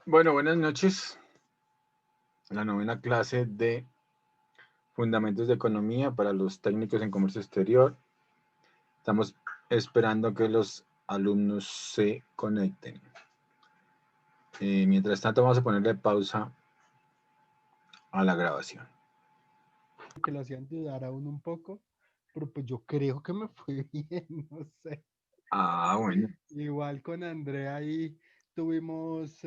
Bueno, buenas noches. La novena clase de Fundamentos de Economía para los técnicos en comercio exterior. Estamos esperando que los alumnos se conecten. Mientras tanto, vamos a ponerle pausa a la grabación. Que lo hacían dudar aún un poco, pero pues yo creo que me fue bien, no sé. Ah, bueno. Igual con Andrea ahí tuvimos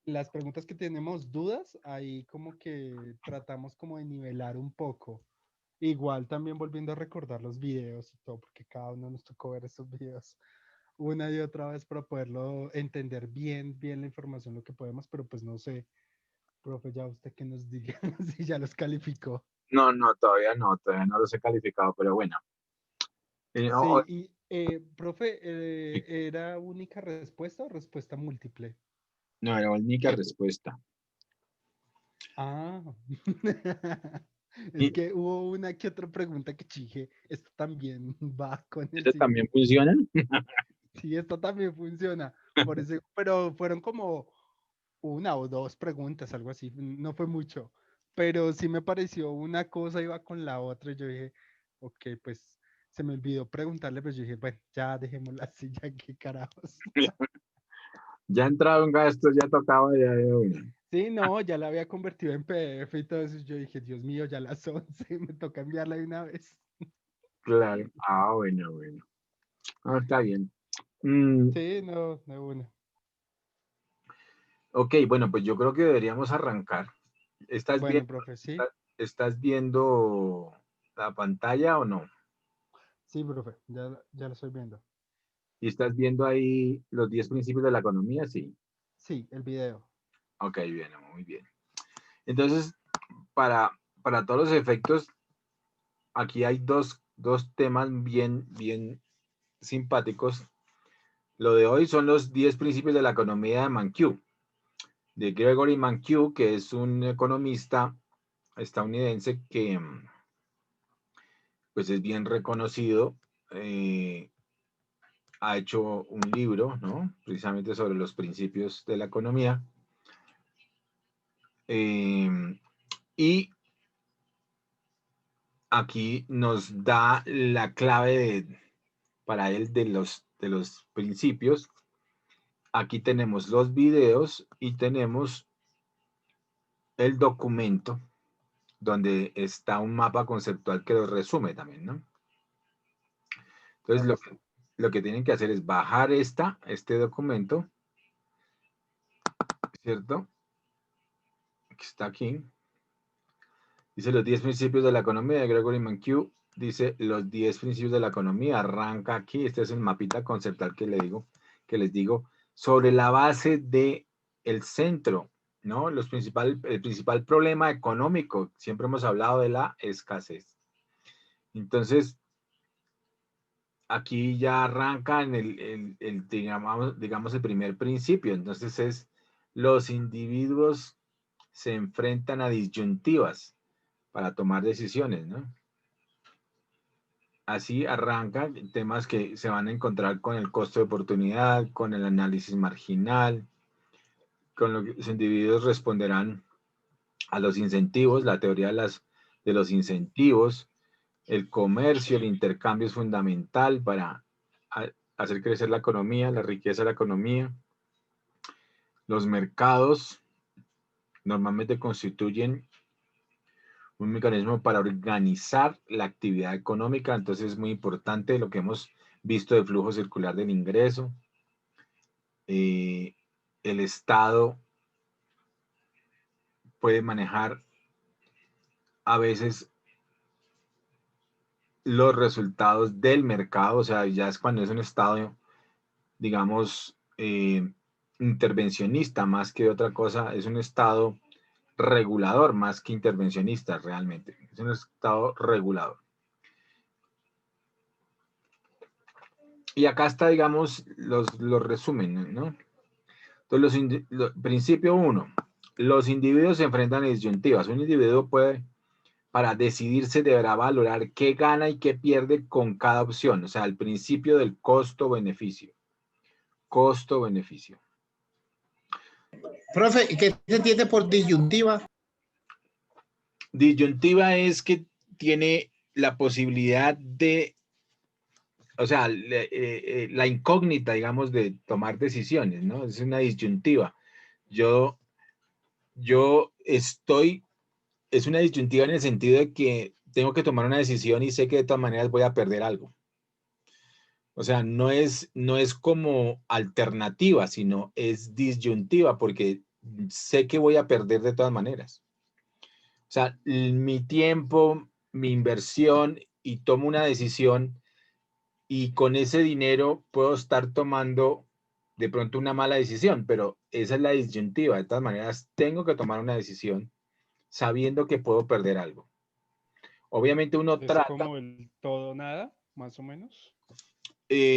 las preguntas que tenemos dudas, ahí como que tratamos como de nivelar un poco. Igual también volviendo a recordar los videos y todo, porque cada uno nos tocó ver esos videos una y otra vez para poderlo entender bien la información, lo que podemos, pero pues no sé, profe, ya usted que nos diga si ya los calificó. No, todavía no los he calificado, pero bueno. Sí, y profe, ¿era única respuesta o respuesta múltiple? no, era única respuesta. Ah, es ¿Y que hubo una que otra pregunta que dije, esto también va con el ese también siguiente. funciona? Sí, esto también funciona. Por eso, pero fueron como una o dos preguntas, algo así, no fue mucho. Pero sí me pareció una cosa iba con la otra y yo dije, ok, pues se me olvidó preguntarle, pero yo dije, bueno, ya dejémosla así, ya qué carajos. Ya entrado en gastos, ya tocaba ya de una. Sí, no, ya la había convertido en PDF y todo eso. Yo dije, Dios mío, ya las 11 me toca enviarla de una vez. Claro. Ah, bueno. Ah, está bien. Mm, Sí, no, de una. ok, bueno, pues yo creo que deberíamos arrancar. ¿Estás Bueno, viendo, profe, sí, estás viendo la pantalla o no? sí, profe, ya lo estoy viendo. ¿Y estás viendo ahí los 10 principios de la economía? Sí. Sí, el video. Ok, bien, muy bien. Entonces, para, para todos los efectos, aquí hay dos temas bien simpáticos. Lo de hoy son los 10 principios de la economía de Mankiw, de Gregory Mankiw, que es un economista estadounidense que pues es bien reconocido. Ha hecho un libro, ¿no? Precisamente sobre los principios de la economía. Y aquí nos da la clave para él de los principios. Aquí tenemos los videos y tenemos el documento donde está un mapa conceptual que lo resume también, ¿no? Entonces, Acá está. lo que tienen que hacer es bajar este documento, ¿cierto? Que está aquí. Dice los 10 principios de la economía de Gregory Mankiw. Dice los 10 principios de la economía. Arranca aquí. Este es el mapita conceptual que les digo, sobre la base de el centro, ¿no? El principal problema económico. Siempre hemos hablado de la escasez. Entonces, aquí ya arranca en digamos, el primer principio. Entonces los individuos se enfrentan a disyuntivas para tomar decisiones, ¿no? Así arranca temas que se van a encontrar con el costo de oportunidad, con el análisis marginal, con lo que los individuos responderán a los incentivos, la teoría de los incentivos, el comercio, el intercambio es fundamental para hacer crecer la economía, la riqueza de la economía. Los mercados normalmente constituyen un mecanismo para organizar la actividad económica, entonces es muy importante lo que hemos visto de flujo circular del ingreso. El Estado puede manejar a veces los resultados del mercado, o sea, ya es cuando es un Estado, digamos, intervencionista más que otra cosa, es un Estado regulador más que intervencionista realmente, es un Estado regulador. Y acá está, digamos, los resumen, ¿no? Entonces, principio uno, los individuos se enfrentan a disyuntivas. Un individuo puede, para decidirse, deberá valorar qué gana y qué pierde con cada opción. O sea, el principio del costo-beneficio. Costo-beneficio. Profe, ¿y qué se entiende por disyuntiva? Disyuntiva es que tiene la posibilidad de, o sea, la incógnita, digamos, de tomar decisiones, ¿no? Es una disyuntiva. Yo estoy, es una disyuntiva en el sentido de que tengo que tomar una decisión y sé que de todas maneras voy a perder algo. O sea, no es como alternativa, sino es disyuntiva porque sé que voy a perder de todas maneras. O sea, mi tiempo, mi inversión y tomo una decisión y con ese dinero puedo estar tomando de pronto una mala decisión, pero esa es la disyuntiva. De todas maneras, tengo que tomar una decisión sabiendo que puedo perder algo. Obviamente uno Es trata, como el todo nada, más o menos.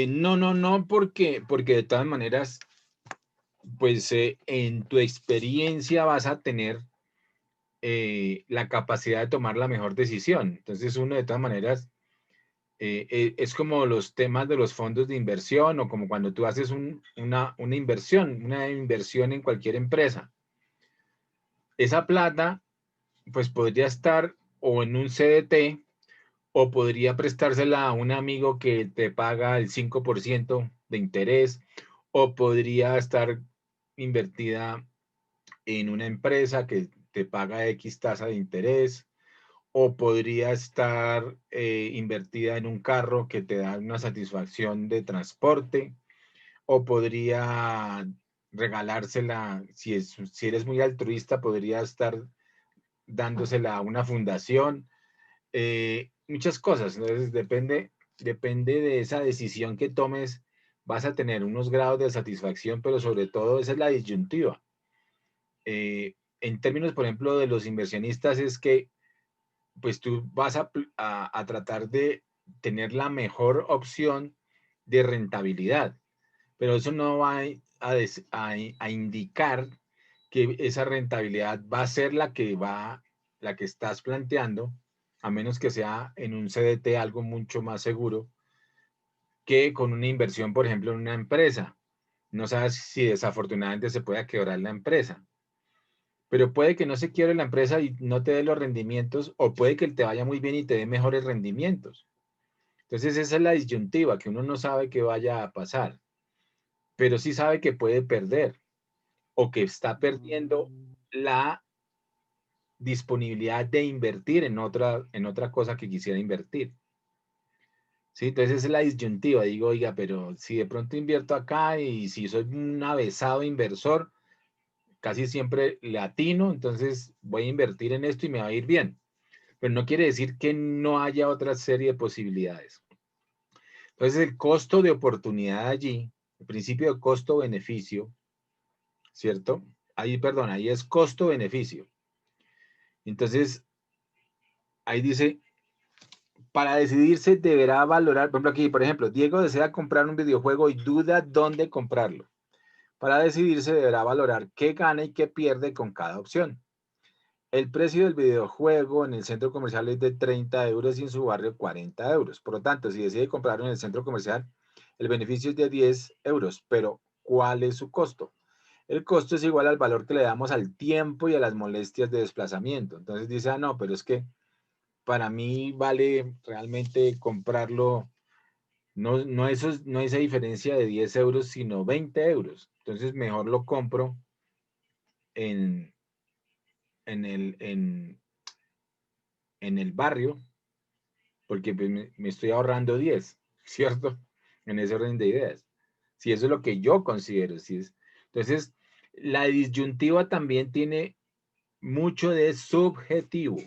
no, porque de todas maneras, pues en tu experiencia vas a tener la capacidad de tomar la mejor decisión. Entonces uno de todas maneras es como los temas de los fondos de inversión o como cuando tú haces una inversión en cualquier empresa. Esa plata pues podría estar o en un CDT o podría prestársela a un amigo que te paga el 5% de interés o podría estar invertida en una empresa que te paga X tasa de interés o podría estar invertida en un carro que te da una satisfacción de transporte, o podría regalársela, si eres muy altruista, podría estar dándosela a una fundación, muchas cosas. Entonces depende de esa decisión que tomes, vas a tener unos grados de satisfacción, pero sobre todo esa es la disyuntiva. En términos, por ejemplo, de los inversionistas, es que pues tú vas a tratar de tener la mejor opción de rentabilidad, pero eso no va a indicar que esa rentabilidad va a ser la que estás planteando, a menos que sea en un CDT algo mucho más seguro que con una inversión, por ejemplo, en una empresa. No sabes si desafortunadamente se pueda quebrar la empresa, pero puede que no se quiebre la empresa y no te dé los rendimientos, o puede que te vaya muy bien y te dé mejores rendimientos. Entonces esa es la disyuntiva, que uno no sabe qué vaya a pasar, pero sí sabe que puede perder o que está perdiendo Mm, la disponibilidad de invertir en otra cosa que quisiera invertir. ¿Sí? Entonces esa es la disyuntiva. Digo, oiga, pero si de pronto invierto acá y si soy un avesado inversor, casi siempre le atino, entonces voy a invertir en esto y me va a ir bien. Pero no quiere decir que no haya otra serie de posibilidades. Entonces el costo de oportunidad allí, el principio de costo-beneficio, ¿cierto? Ahí, perdón, ahí es costo-beneficio. Entonces, ahí dice, para decidirse deberá valorar, por ejemplo, aquí, por ejemplo, Diego desea comprar un videojuego y duda dónde comprarlo. Para decidirse deberá valorar qué gana y qué pierde con cada opción. El precio del videojuego en el centro comercial es de 30 euros y en su barrio 40 euros. Por lo tanto, si decide comprarlo en el centro comercial, el beneficio es de 10 euros, pero ¿cuál es su costo? El costo es igual al valor que le damos al tiempo y a las molestias de desplazamiento. Entonces dice, ah, no, pero es que para mí vale realmente comprarlo, no esa diferencia de 10 euros, sino 20 euros. Entonces mejor lo compro en, en, el, en el barrio, porque pues, me estoy ahorrando 10, ¿cierto? En ese orden de ideas. Si eso es lo que yo considero. Si es. Entonces, la disyuntiva también tiene mucho de subjetivo.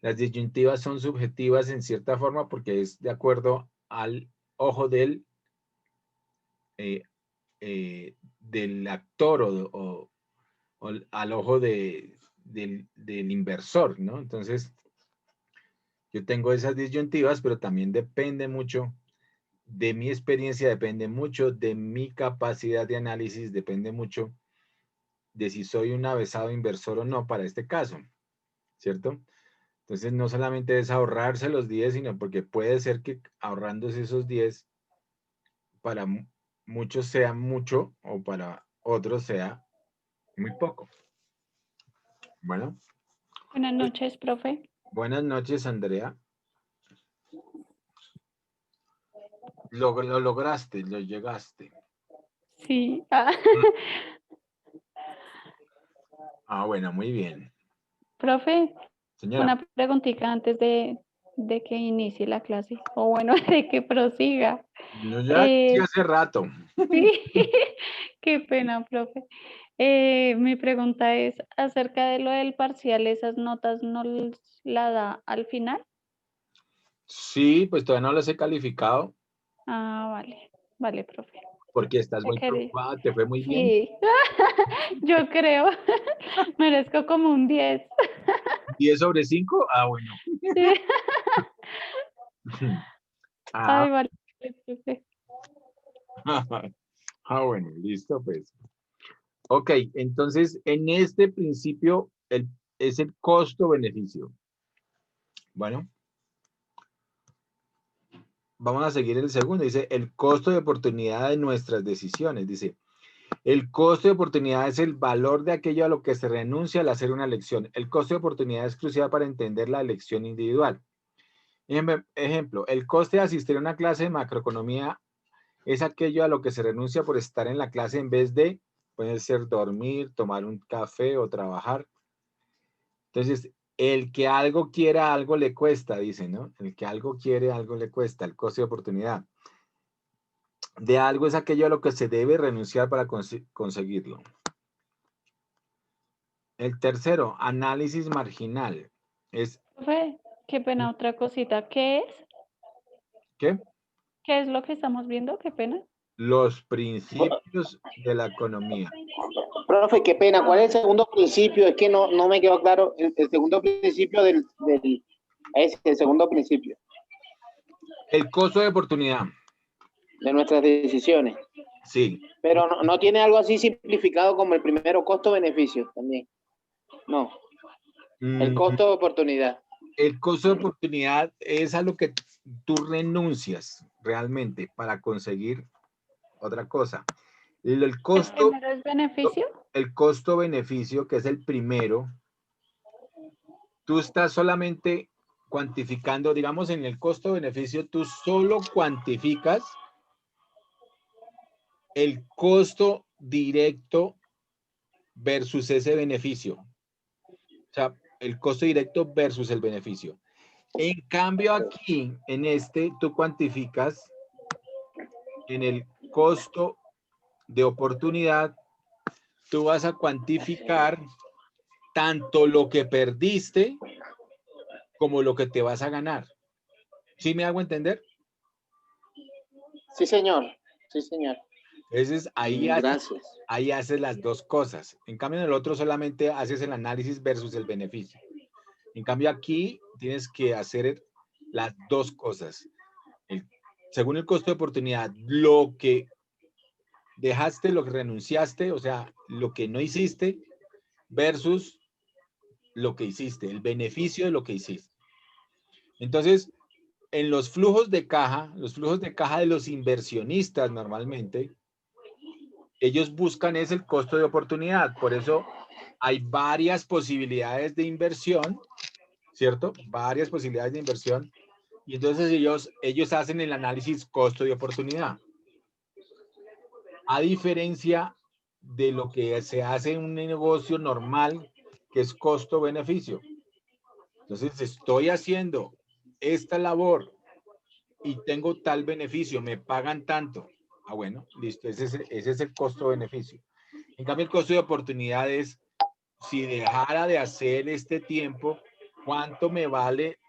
Las disyuntivas son subjetivas en cierta forma porque es de acuerdo al ojo eh, del actor o al ojo del inversor, ¿no? Entonces, yo tengo esas disyuntivas, pero también depende mucho de mi experiencia, depende mucho de mi capacidad de análisis, depende mucho de si soy un avesado inversor o no para este caso, ¿cierto? Entonces, no solamente es ahorrarse los 10, sino porque puede ser que ahorrándose esos 10, para muchos sea mucho o para otros sea Muy poco. Bueno, Buenas noches, profe. buenas noches, Andrea. Lo lograste, lo llegaste. Sí. Bueno, muy bien. Profe, Señora, una preguntita antes de que inicie la clase. O bueno, de que prosiga. yo ya sí hace rato. Sí, qué pena, profe. Mi pregunta es acerca de lo del parcial, ¿esas notas no la da al final? Sí, pues todavía no las he calificado Vale, vale, profe. porque estás Ya muy quería. preocupada, te fue muy bien. Sí, yo creo, merezco como un 10. 10 sobre 5, bueno. Sí. Ah, Ay, vale, profe. bueno, listo, pues. Ok, entonces en este principio es el costo-beneficio. Bueno, vamos a seguir el segundo. Dice, el costo de oportunidad de nuestras decisiones. Dice, el costo de oportunidad es el valor de aquello a lo que se renuncia al hacer una elección. El costo de oportunidad es crucial para entender la elección individual. Ejemplo, el coste de asistir a una clase de macroeconomía es aquello a lo que se renuncia por estar en la clase en vez de, puede ser dormir, tomar un café o trabajar. Entonces, el que algo quiera, algo le cuesta, dice, ¿no? El que algo quiere, algo le cuesta, el coste de oportunidad. De algo es aquello a lo que se debe renunciar para conseguirlo. El tercero, análisis marginal. Es, Profe, qué pena, otra cosita. ¿Qué es? ¿qué? ¿Qué es lo que estamos viendo? Qué pena. Los principios de la economía. Profe, qué pena. ¿Cuál es el segundo principio? Es que no me quedó claro el segundo principio el segundo principio El costo de oportunidad. de nuestras decisiones. Sí. Pero no tiene algo así simplificado como el primero, costo-beneficio también. No, el costo de oportunidad. El costo de oportunidad es a lo que tú renuncias realmente para conseguir otra cosa. El ¿El costo, primero es beneficio? el costo-beneficio, que es el primero, tú estás solamente cuantificando, digamos, en el costo-beneficio, tú solo cuantificas el costo directo versus ese beneficio. O sea, el costo directo versus el beneficio. En cambio, aquí, en este, tú cuantificas en el costo de oportunidad, tú vas a cuantificar tanto lo que perdiste como lo que te vas a ganar. ¿Sí me hago entender? Sí, señor. Sí, señor. Entonces, Gracias. ahí haces las dos cosas. En cambio, en el otro solamente haces el análisis versus el beneficio. En cambio, aquí tienes que hacer las dos cosas. Según el costo de oportunidad, lo que dejaste, lo que renunciaste, o sea, lo que no hiciste versus lo que hiciste, el beneficio de lo que hiciste. Entonces, en los flujos de caja de los inversionistas normalmente, ellos buscan es el costo de oportunidad. Por eso hay varias posibilidades de inversión, ¿cierto? Varias posibilidades de inversión. Y entonces ellos hacen el análisis costo de oportunidad. A diferencia de lo que se hace en un negocio normal, que es costo-beneficio. Entonces, estoy haciendo esta labor y tengo tal beneficio, me pagan tanto. Bueno, listo, ese es el costo-beneficio. En cambio, el costo de oportunidad es, si dejara de hacer este tiempo, ¿cuánto me vale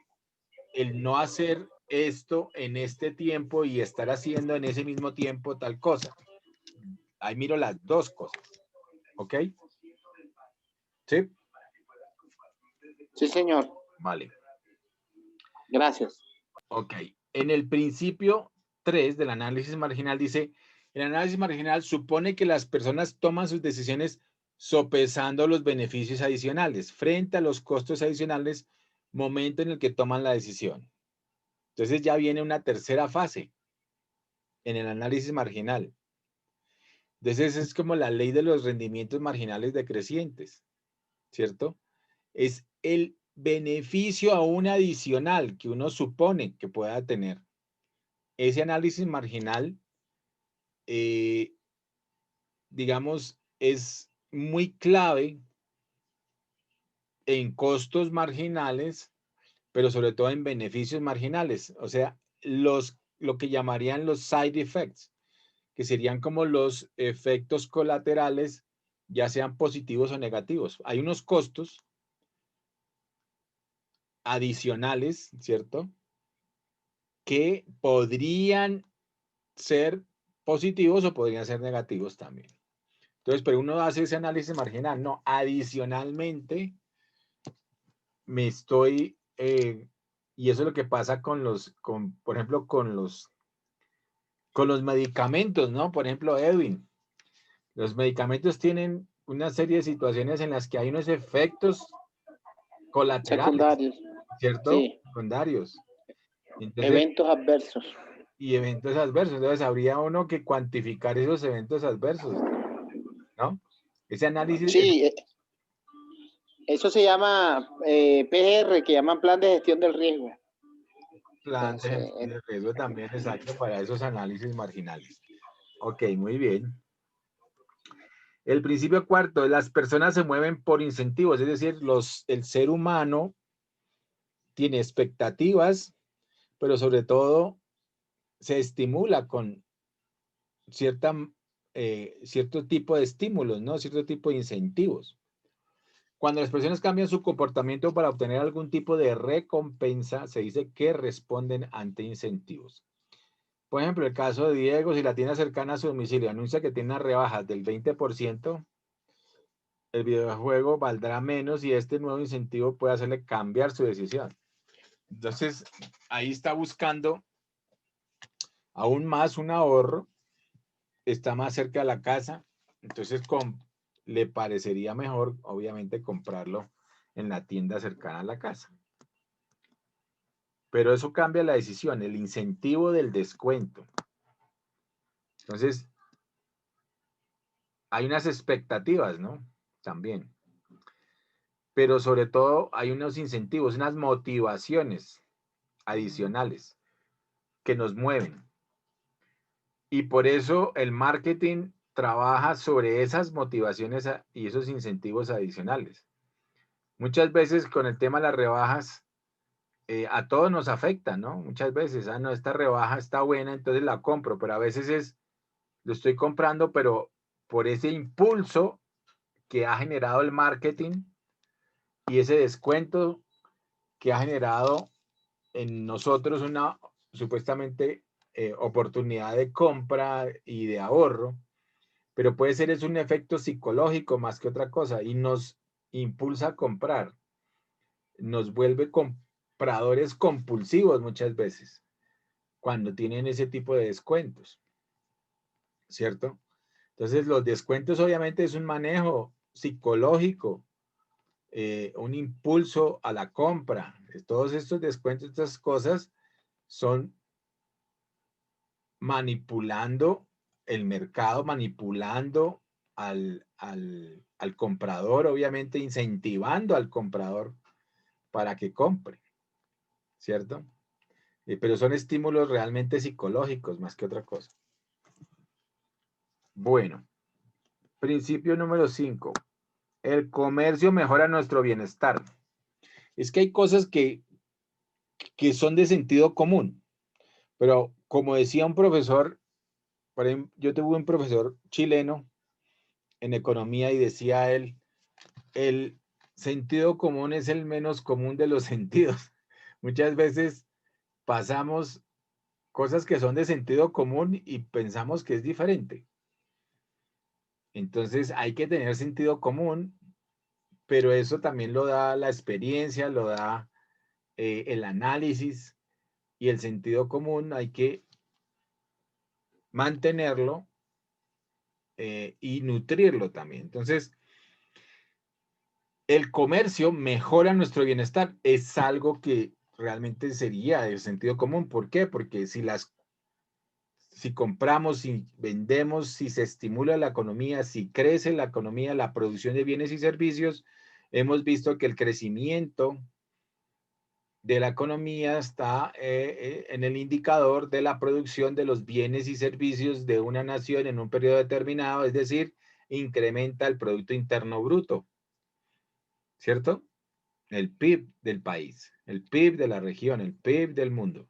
el no hacer esto en este tiempo y estar haciendo en ese mismo tiempo tal cosa? Ahí miro las dos cosas. ¿Ok? ¿Sí? Sí, señor. Vale. Gracias. Ok. En el principio 3 del análisis marginal dice, el análisis marginal supone que las personas toman sus decisiones sopesando los beneficios adicionales frente a los costos adicionales, momento en el que toman la decisión. Entonces ya viene una tercera fase en el análisis marginal. Entonces es como la ley de los rendimientos marginales decrecientes, ¿cierto? Es el beneficio aún adicional que uno supone que pueda tener. Ese análisis marginal, digamos, es muy clave en costos marginales, pero sobre todo en beneficios marginales. O sea, lo que llamarían los side effects, que serían como los efectos colaterales, ya sean positivos o negativos. Hay unos costos adicionales, ¿cierto? Que podrían ser positivos o podrían ser negativos también. Entonces, pero uno hace ese análisis marginal. No, adicionalmente me estoy, y eso es lo que pasa con por ejemplo, con los medicamentos, ¿no? Por ejemplo, Edwin, los medicamentos tienen una serie de situaciones en las que hay unos efectos colaterales, Secundarios. ¿cierto? Sí. Secundarios. Entonces, Eventos adversos. y eventos adversos. Entonces, habría uno que cuantificar esos eventos adversos, ¿no? Ese análisis. Sí, eso se llama PR, que llaman plan de gestión del riesgo. Plan de Entonces, gestión de riesgo también, exacto, para esos análisis marginales. Ok, muy bien. El principio cuarto, las personas se mueven por incentivos, es decir, el ser humano tiene expectativas, pero sobre todo se estimula con cierto tipo de estímulos, ¿no? Cierto tipo de incentivos. Cuando las personas cambian su comportamiento para obtener algún tipo de recompensa, se dice que responden ante incentivos. Por ejemplo, el caso de Diego, si la tienda cercana a su domicilio anuncia que tiene una rebaja del 20%, el videojuego valdrá menos y este nuevo incentivo puede hacerle cambiar su decisión. Entonces, ahí está buscando aún más un ahorro, está más cerca de la casa, entonces le parecería mejor, obviamente, comprarlo en la tienda cercana a la casa. Pero eso cambia la decisión, el incentivo del descuento. Entonces, hay unas expectativas, ¿no? También. Pero sobre todo hay unos incentivos, unas motivaciones adicionales que nos mueven. Y por eso el marketing trabaja sobre esas motivaciones y esos incentivos adicionales. Muchas veces con el tema de las rebajas, a todos nos afecta, ¿no? Muchas veces, no, esta rebaja está buena, entonces la compro, pero a veces lo estoy comprando, pero por ese impulso que ha generado el marketing y ese descuento que ha generado en nosotros una supuestamente oportunidad de compra y de ahorro, pero puede ser es un efecto psicológico más que otra cosa y nos impulsa a comprar, nos vuelve compradores compulsivos muchas veces cuando tienen ese tipo de descuentos, ¿cierto? Entonces los descuentos obviamente es un manejo psicológico, un impulso a la compra. Todos estos descuentos, estas cosas son manipulando el mercado, manipulando al comprador, obviamente incentivando al comprador para que compre, ¿cierto? Pero son estímulos realmente psicológicos más que otra cosa. Bueno, principio número 5. El comercio mejora nuestro bienestar. Es que hay cosas que son de sentido común, pero como decía un profesor, por ejemplo, yo tuve un profesor chileno en economía y decía él, el sentido común es el menos común de los sentidos. Muchas veces pasamos cosas que son de sentido común y pensamos que es diferente. Entonces hay que tener sentido común, pero eso también lo da la experiencia, lo da el análisis y el sentido común hay que mantenerlo y nutrirlo también. Entonces, el comercio mejora nuestro bienestar. Es algo que realmente sería de sentido común. ¿Por qué? Porque si compramos, si vendemos, si se estimula la economía, si crece la economía, la producción de bienes y servicios, hemos visto que el crecimiento de la economía está en el indicador de la producción de los bienes y servicios de una nación en un periodo determinado, es decir, incrementa el Producto Interno Bruto, ¿cierto? El PIB del país, el PIB de la región, el PIB del mundo.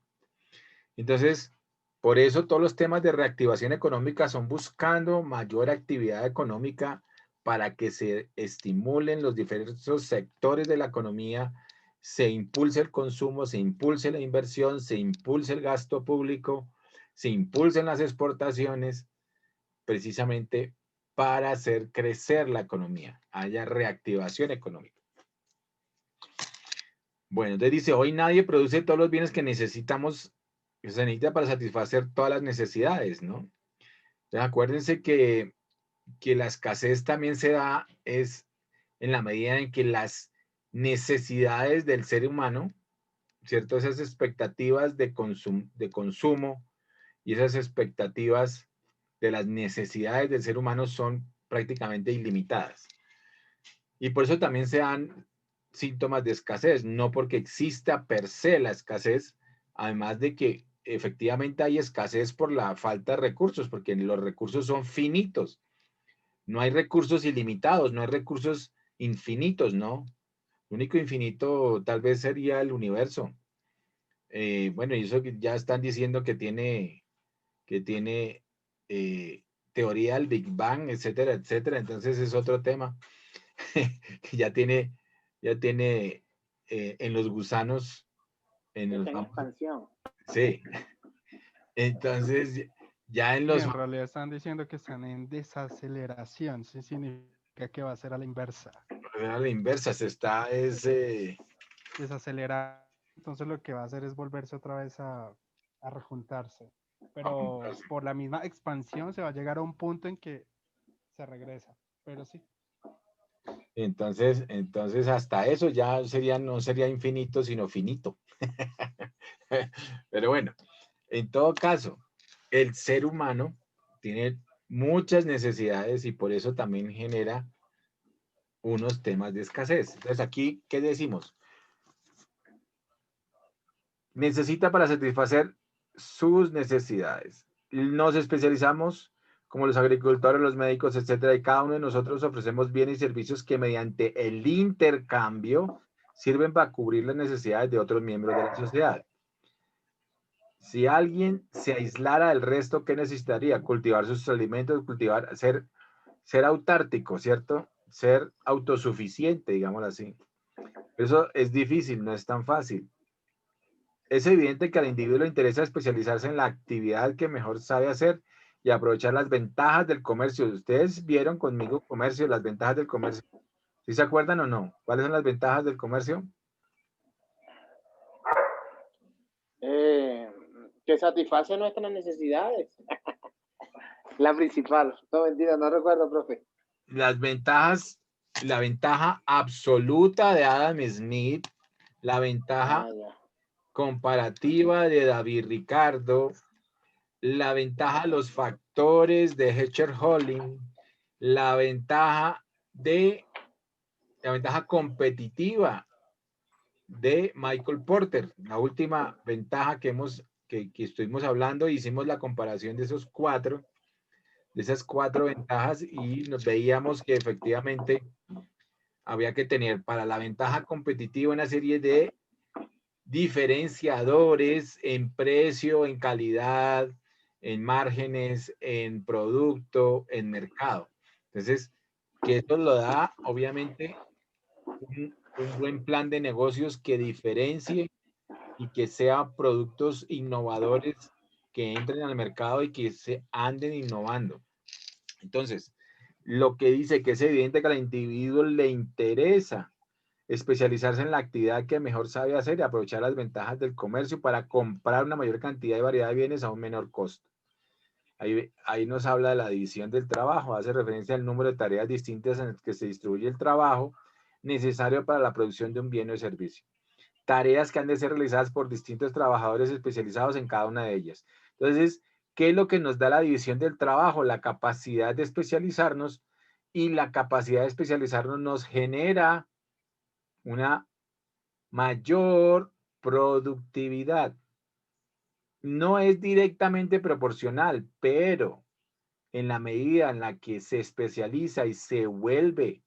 Entonces, por eso todos los temas de reactivación económica son buscando mayor actividad económica para que se estimulen los diversos sectores de la economía, se impulse el consumo, se impulse la inversión, se impulse el gasto público, se impulsen las exportaciones, precisamente para hacer crecer la economía, haya reactivación económica. Bueno, entonces dice, hoy nadie produce todos los bienes que necesitamos, que se necesita para satisfacer todas las necesidades, ¿no? Entonces acuérdense que la escasez también se da es en la medida en que las necesidades del ser humano, ¿cierto? Esas expectativas de consumo y esas expectativas de las necesidades del ser humano son prácticamente ilimitadas. Y por eso también se dan síntomas de escasez, no porque exista per se la escasez, además de que efectivamente hay escasez por la falta de recursos, porque los recursos son finitos. No hay recursos ilimitados, no hay recursos infinitos, ¿no? Lo único infinito tal vez sería el universo. Bueno, y eso que ya están diciendo que tiene teoría del Big Bang, etcétera, etcétera. Entonces es otro tema que ya tiene en los gusanos, en los expansión. sí. Entonces ya en Y los en realidad están diciendo que están en desaceleración. Sí significa que va a ser a la inversa. a la inversa se está Desacelerar. Entonces lo que va a hacer es volverse otra vez a rejuntarse. Pero por la misma expansión se va a llegar a un punto en que se regresa. Pero sí. entonces hasta eso ya no sería infinito, sino finito. Pero bueno, en todo caso, el ser humano tiene muchas necesidades y por eso también genera unos temas de escasez. Entonces aquí, ¿qué decimos? Necesita para satisfacer sus necesidades. Nos especializamos como los agricultores, los médicos, etcétera, y cada uno de nosotros ofrecemos bienes y servicios que mediante el intercambio sirven para cubrir las necesidades de otros miembros de la sociedad. Si alguien se aislara del resto, ¿qué necesitaría? Cultivar sus alimentos, ser autártico, ¿cierto? Ser autosuficiente, digámoslo así. Eso es difícil, no es tan fácil. Es evidente que al individuo le interesa especializarse en la actividad que mejor sabe hacer y aprovechar las ventajas del comercio. Ustedes vieron conmigo comercio, las ventajas del comercio. ¿Sí se acuerdan o no? ¿Cuáles son las ventajas del comercio? Que satisface nuestras necesidades. La principal. No, mentira, no recuerdo, profe. Las ventajas, la ventaja absoluta de Adam Smith, la ventaja comparativa de David Ricardo, la ventaja de los factores de Hecher-Holling, la ventaja competitiva de Michael Porter. La última ventaja que estuvimos hablando, hicimos la comparación de esas cuatro ventajas y nos veíamos que efectivamente había que tener para la ventaja competitiva una serie de diferenciadores en precio, en calidad, en márgenes, en producto, en mercado. Entonces, que esto lo da, obviamente, un buen plan de negocios que diferencie y que sea productos innovadores que entren al mercado y que se anden innovando. Entonces, lo que dice que es evidente que al individuo le interesa especializarse en la actividad que mejor sabe hacer y aprovechar las ventajas del comercio para comprar una mayor cantidad y variedad de bienes a un menor costo. Ahí nos habla de la división del trabajo, hace referencia al número de tareas distintas en las que se distribuye el trabajo necesario para la producción de un bien o servicio. Tareas que han de ser realizadas por distintos trabajadores especializados en cada una de ellas. Entonces, ¿Qué es lo que nos da la división del trabajo? La capacidad de especializarnos, y la capacidad de especializarnos nos genera una mayor productividad. No es directamente proporcional, pero en la medida en la que se especializa y se vuelve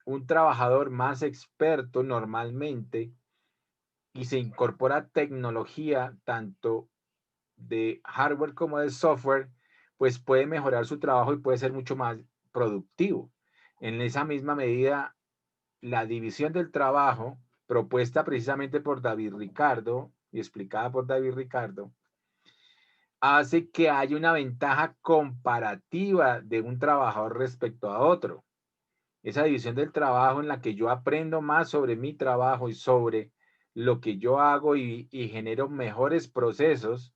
un trabajador más experto normalmente y se incorpora tecnología tanto de hardware como de software, pues puede mejorar su trabajo y puede ser mucho más productivo. En esa misma medida, la división del trabajo propuesta precisamente por David Ricardo y explicada por David Ricardo, hace que haya una ventaja comparativa de un trabajador respecto a otro. Esa división del trabajo en la que yo aprendo más sobre mi trabajo y sobre lo que yo hago y genero mejores procesos,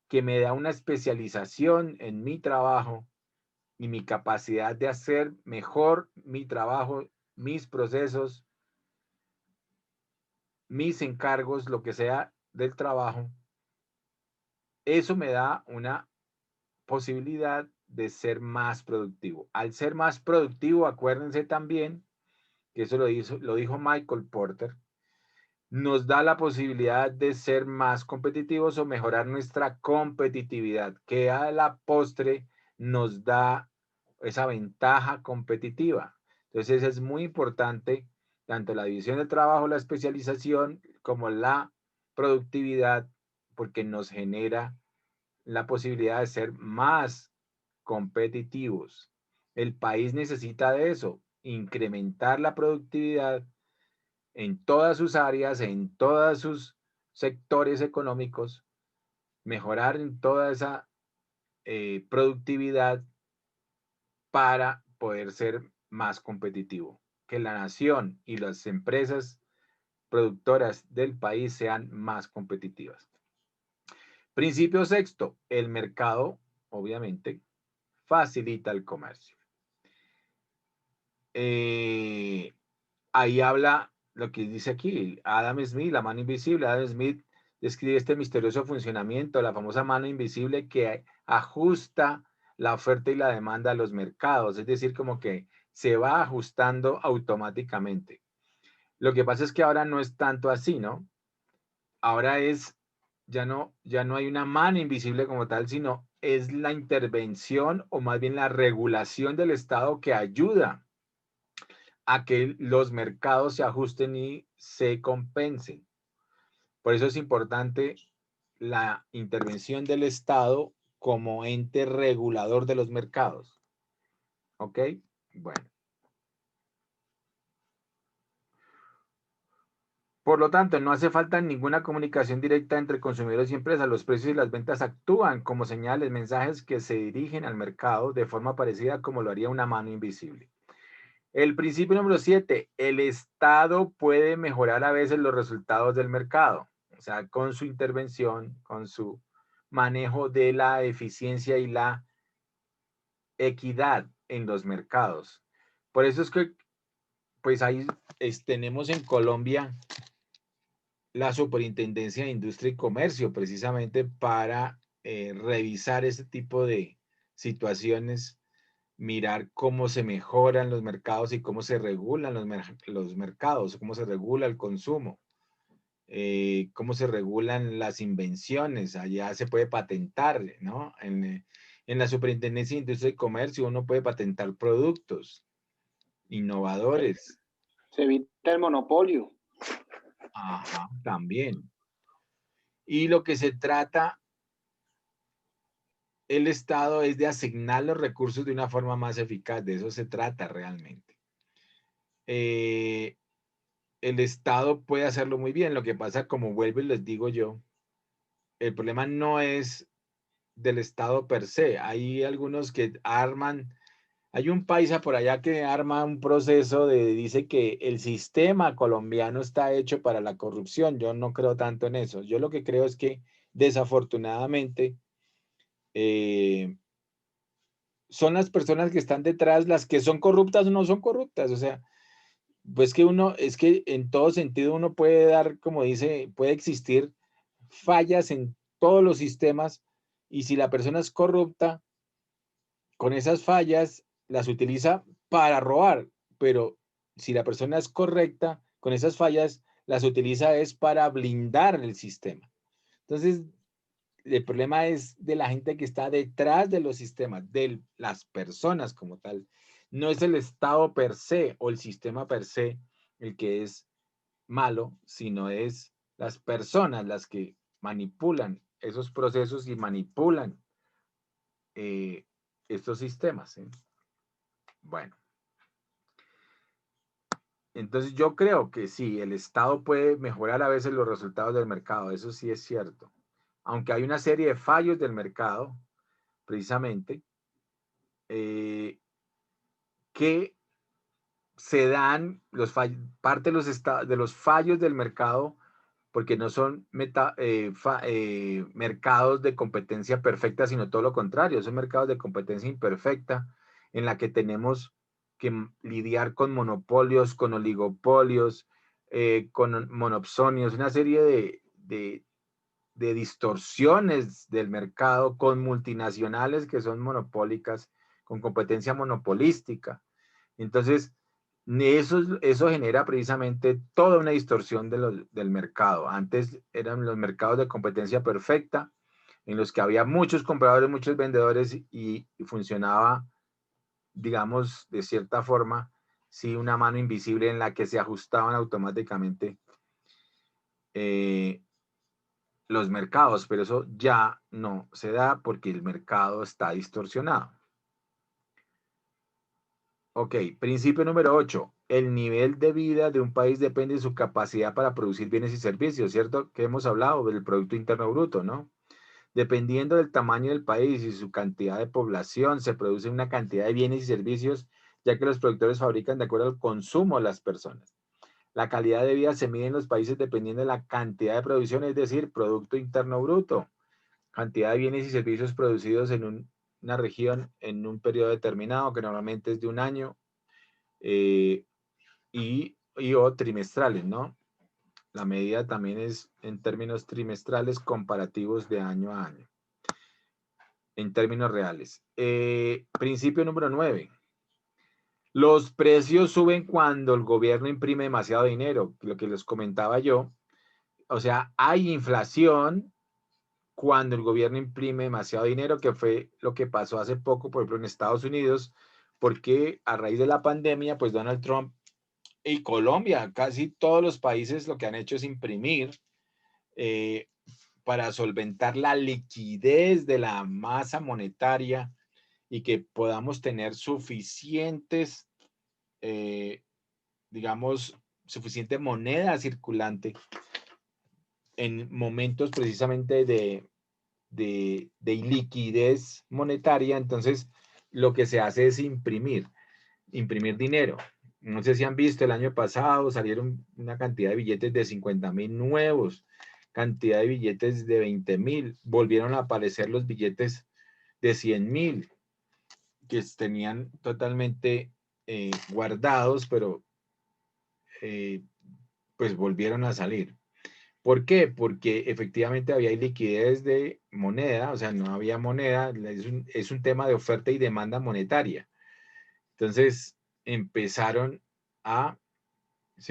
que me da una especialización en mi trabajo y mi capacidad de hacer mejor mi trabajo, mis procesos, mis encargos, lo que sea del trabajo. Eso me da una posibilidad de ser más productivo. Al ser más productivo, acuérdense también, que eso lo dijo Michael Porter, nos da la posibilidad de ser más competitivos o mejorar nuestra competitividad, que a la postre nos da esa ventaja competitiva. Entonces es muy importante tanto la división del trabajo, la especialización, como la productividad, porque nos genera la posibilidad de ser más competitivos. El país necesita de eso, incrementar la productividad en todas sus áreas, en todos sus sectores económicos, mejorar en toda esa productividad para poder ser más competitivo. Que la nación y las empresas productoras del país sean más competitivas. Principio sexto, el mercado, obviamente, facilita el comercio. Ahí habla lo que dice aquí, Adam Smith, la mano invisible. Adam Smith describe este misterioso funcionamiento, la famosa mano invisible que ajusta la oferta y la demanda a los mercados, es decir, como que se va ajustando automáticamente. Lo que pasa es que ahora no es tanto así, ¿no? Ahora ya no hay una mano invisible como tal, sino es la intervención o más bien la regulación del Estado que ayuda a que los mercados se ajusten y se compensen. Por eso es importante la intervención del Estado como ente regulador de los mercados. ¿Ok? Bueno. Por lo tanto, no hace falta ninguna comunicación directa entre consumidores y empresas. Los precios y las ventas actúan como señales, mensajes que se dirigen al mercado de forma parecida como lo haría una mano invisible. El principio número 7, el Estado puede mejorar a veces los resultados del mercado, o sea, con su intervención, con su manejo de la eficiencia y la equidad en los mercados. Por eso es que, pues ahí tenemos en Colombia la Superintendencia de Industria y Comercio, precisamente para revisar ese tipo de situaciones, mirar cómo se mejoran los mercados y cómo se regulan los mercados, cómo se regula el consumo, cómo se regulan las invenciones. Allá se puede patentar, ¿no? En la Superintendencia de Industria y Comercio uno puede patentar productos innovadores. Se evita el monopolio. Ajá, también. Y lo que se trata el Estado es de asignar los recursos de una forma más eficaz. De eso se trata realmente. El Estado puede hacerlo muy bien. Lo que pasa, como vuelvo y les digo yo, el problema no es del Estado per se. Hay algunos que arman, hay un paisa por allá que arma un proceso dice que el sistema colombiano está hecho para la corrupción. Yo no creo tanto en eso. Yo lo que creo es que desafortunadamente son las personas que están detrás las que son corruptas o no son corruptas. O sea, pues es que en todo sentido uno puede dar, como dice, puede existir fallas en todos los sistemas, Y si la persona es corrupta, con esas fallas las utiliza para robar, pero si la persona es correcta, con esas fallas las utiliza es para blindar el sistema. Entonces, el problema es de la gente que está detrás de los sistemas, de las personas como tal. No es el Estado per se o el sistema per se el que es malo, sino es las personas las que manipulan esos procesos y manipulan estos sistemas. Bueno, entonces yo creo que sí, el Estado puede mejorar a veces los resultados del mercado, eso sí es cierto. Aunque hay una serie de fallos del mercado, precisamente, que se dan parte de los fallos del mercado porque no son mercados de competencia perfecta, sino todo lo contrario, son mercados de competencia imperfecta en la que tenemos que lidiar con monopolios, con oligopolios, con monopsonios, una serie de distorsiones del mercado con multinacionales que son monopólicas, con competencia monopolística. Entonces, eso genera precisamente toda una distorsión del mercado. Antes eran los mercados de competencia perfecta, en los que había muchos compradores, muchos vendedores y funcionaba, digamos, de cierta forma, sí, una mano invisible en la que se ajustaban automáticamente los mercados, pero eso ya no se da porque el mercado está distorsionado. Ok, principio número 8. El nivel de vida de un país depende de su capacidad para producir bienes y servicios, ¿cierto? Que hemos hablado del Producto Interno Bruto, ¿no? Dependiendo del tamaño del país y su cantidad de población, se produce una cantidad de bienes y servicios, ya que los productores fabrican de acuerdo al consumo de las personas. La calidad de vida se mide en los países dependiendo de la cantidad de producción, es decir, Producto Interno Bruto, cantidad de bienes y servicios producidos en una región en un periodo determinado, que normalmente es de un año, o trimestrales, ¿no? La medida también es en términos trimestrales comparativos de año a año, en términos reales. Principio número 9. Los precios suben cuando el gobierno imprime demasiado dinero, lo que les comentaba yo. O sea, hay inflación cuando el gobierno imprime demasiado dinero, que fue lo que pasó hace poco, por ejemplo, en Estados Unidos, porque a raíz de la pandemia, pues Donald Trump y Colombia, casi todos los países lo que han hecho es imprimir para solventar la liquidez de la masa monetaria y que podamos tener suficientes, digamos, suficiente moneda circulante en momentos precisamente de iliquidez monetaria. Entonces, lo que se hace es imprimir dinero. No sé si han visto, el año pasado salieron una cantidad de billetes de 50,000 nuevos, cantidad de billetes de 20,000, volvieron a aparecer los billetes de 100,000, que tenían totalmente guardados, pero pues volvieron a salir. ¿Por qué? Porque efectivamente había liquidez de moneda, o sea, no había moneda, es un tema de oferta y demanda monetaria. Entonces, se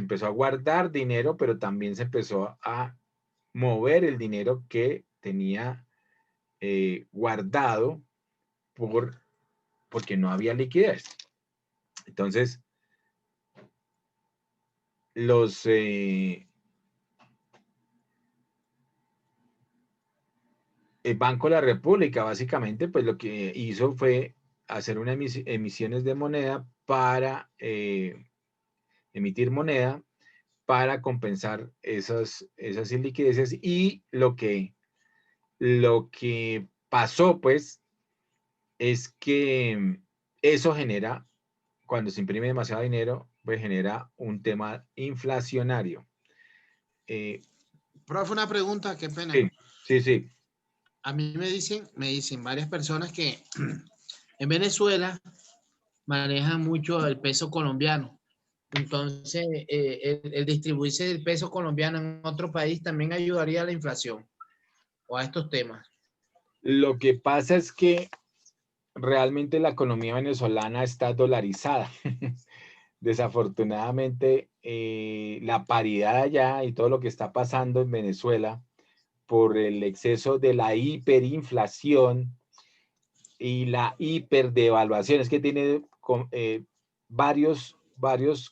empezó a guardar dinero, pero también se empezó a mover el dinero que tenía guardado porque no había liquidez. Entonces, el Banco de la República, básicamente, pues lo que hizo fue hacer unas emisiones de moneda para emitir moneda para compensar esas iliquideces, y lo que pasó, pues, es que eso genera, cuando se imprime demasiado dinero, pues genera un tema inflacionario. Profe, una pregunta, qué pena. Sí. A mí me dicen varias personas que en Venezuela manejan mucho el peso colombiano. Entonces, el distribuirse del peso colombiano en otro país también ayudaría a la inflación o a estos temas. Lo que pasa es que realmente la economía venezolana está dolarizada. Desafortunadamente, la paridad allá y todo lo que está pasando en Venezuela por el exceso de la hiperinflación y la hiperdevaluación, es que tiene varios, digamos,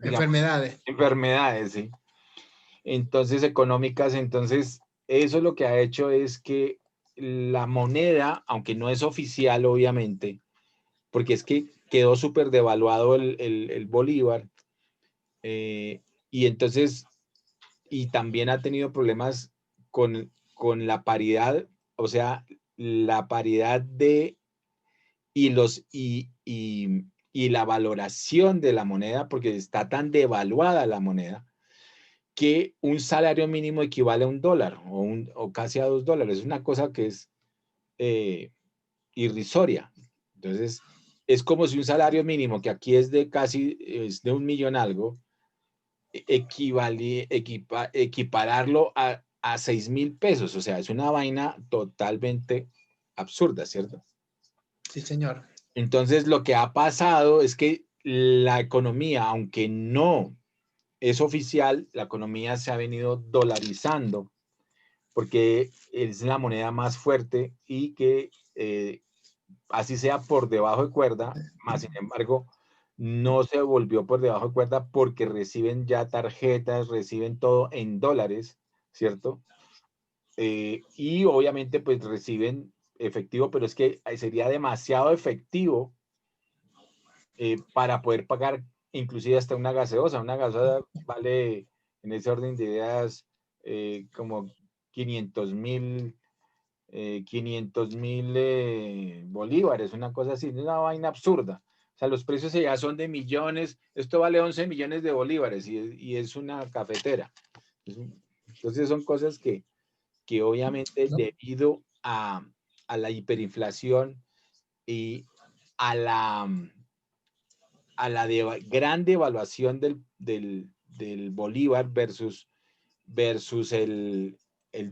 Enfermedades. enfermedades, ¿sí? Entonces, económicas. Entonces, eso lo que ha hecho es que la moneda, aunque no es oficial, obviamente, porque es que quedó súper devaluado el bolívar, y entonces, y también ha tenido problemas con la paridad, o sea, la paridad de, y la valoración de la moneda, porque está tan devaluada la moneda, que un salario mínimo equivale a $1 o casi a $2. Es una cosa que es irrisoria. Entonces, es como si un salario mínimo, que aquí es de casi, es de 1.000.000 algo, equipararlo a 6.000 pesos. O sea, es una vaina totalmente absurda, ¿cierto? Sí, señor. Entonces, lo que ha pasado es que la economía, aunque no es oficial, la economía se ha venido dolarizando porque es la moneda más fuerte y que así sea por debajo de cuerda, más sin embargo, no se volvió por debajo de cuerda porque reciben ya tarjetas, reciben todo en dólares, ¿cierto? Y obviamente pues reciben efectivo, pero es que sería demasiado efectivo para poder pagar inclusive hasta una gaseosa. Una gaseosa vale en ese orden de ideas como 500.000 bolívares, una cosa así, una vaina absurda. O sea, los precios ya son de millones, esto vale 11 millones de bolívares y es una cafetera. Entonces son cosas que obviamente debido a la hiperinflación y a la, gran devaluación del bolívar versus el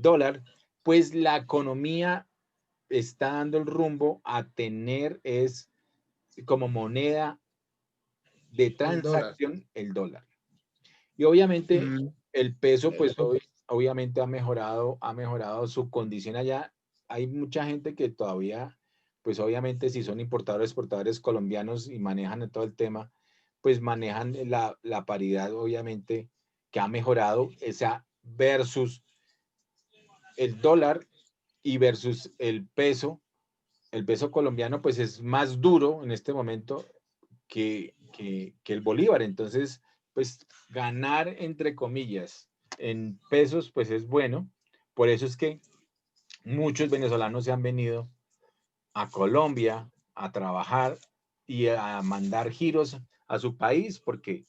dólar, pues la economía está dando el rumbo a tener es como moneda de transacción el dólar. Y obviamente el peso, pues obviamente ha mejorado su condición allá. Hay mucha gente que todavía, pues obviamente si son importadores, exportadores colombianos y manejan todo el tema, pues manejan la paridad, obviamente, que ha mejorado esa versus el dólar y versus el peso. El peso colombiano pues es más duro en este momento que el bolívar. Entonces, pues ganar entre comillas en pesos pues es bueno. Por eso es que muchos venezolanos se han venido a Colombia a trabajar y a mandar giros a su país porque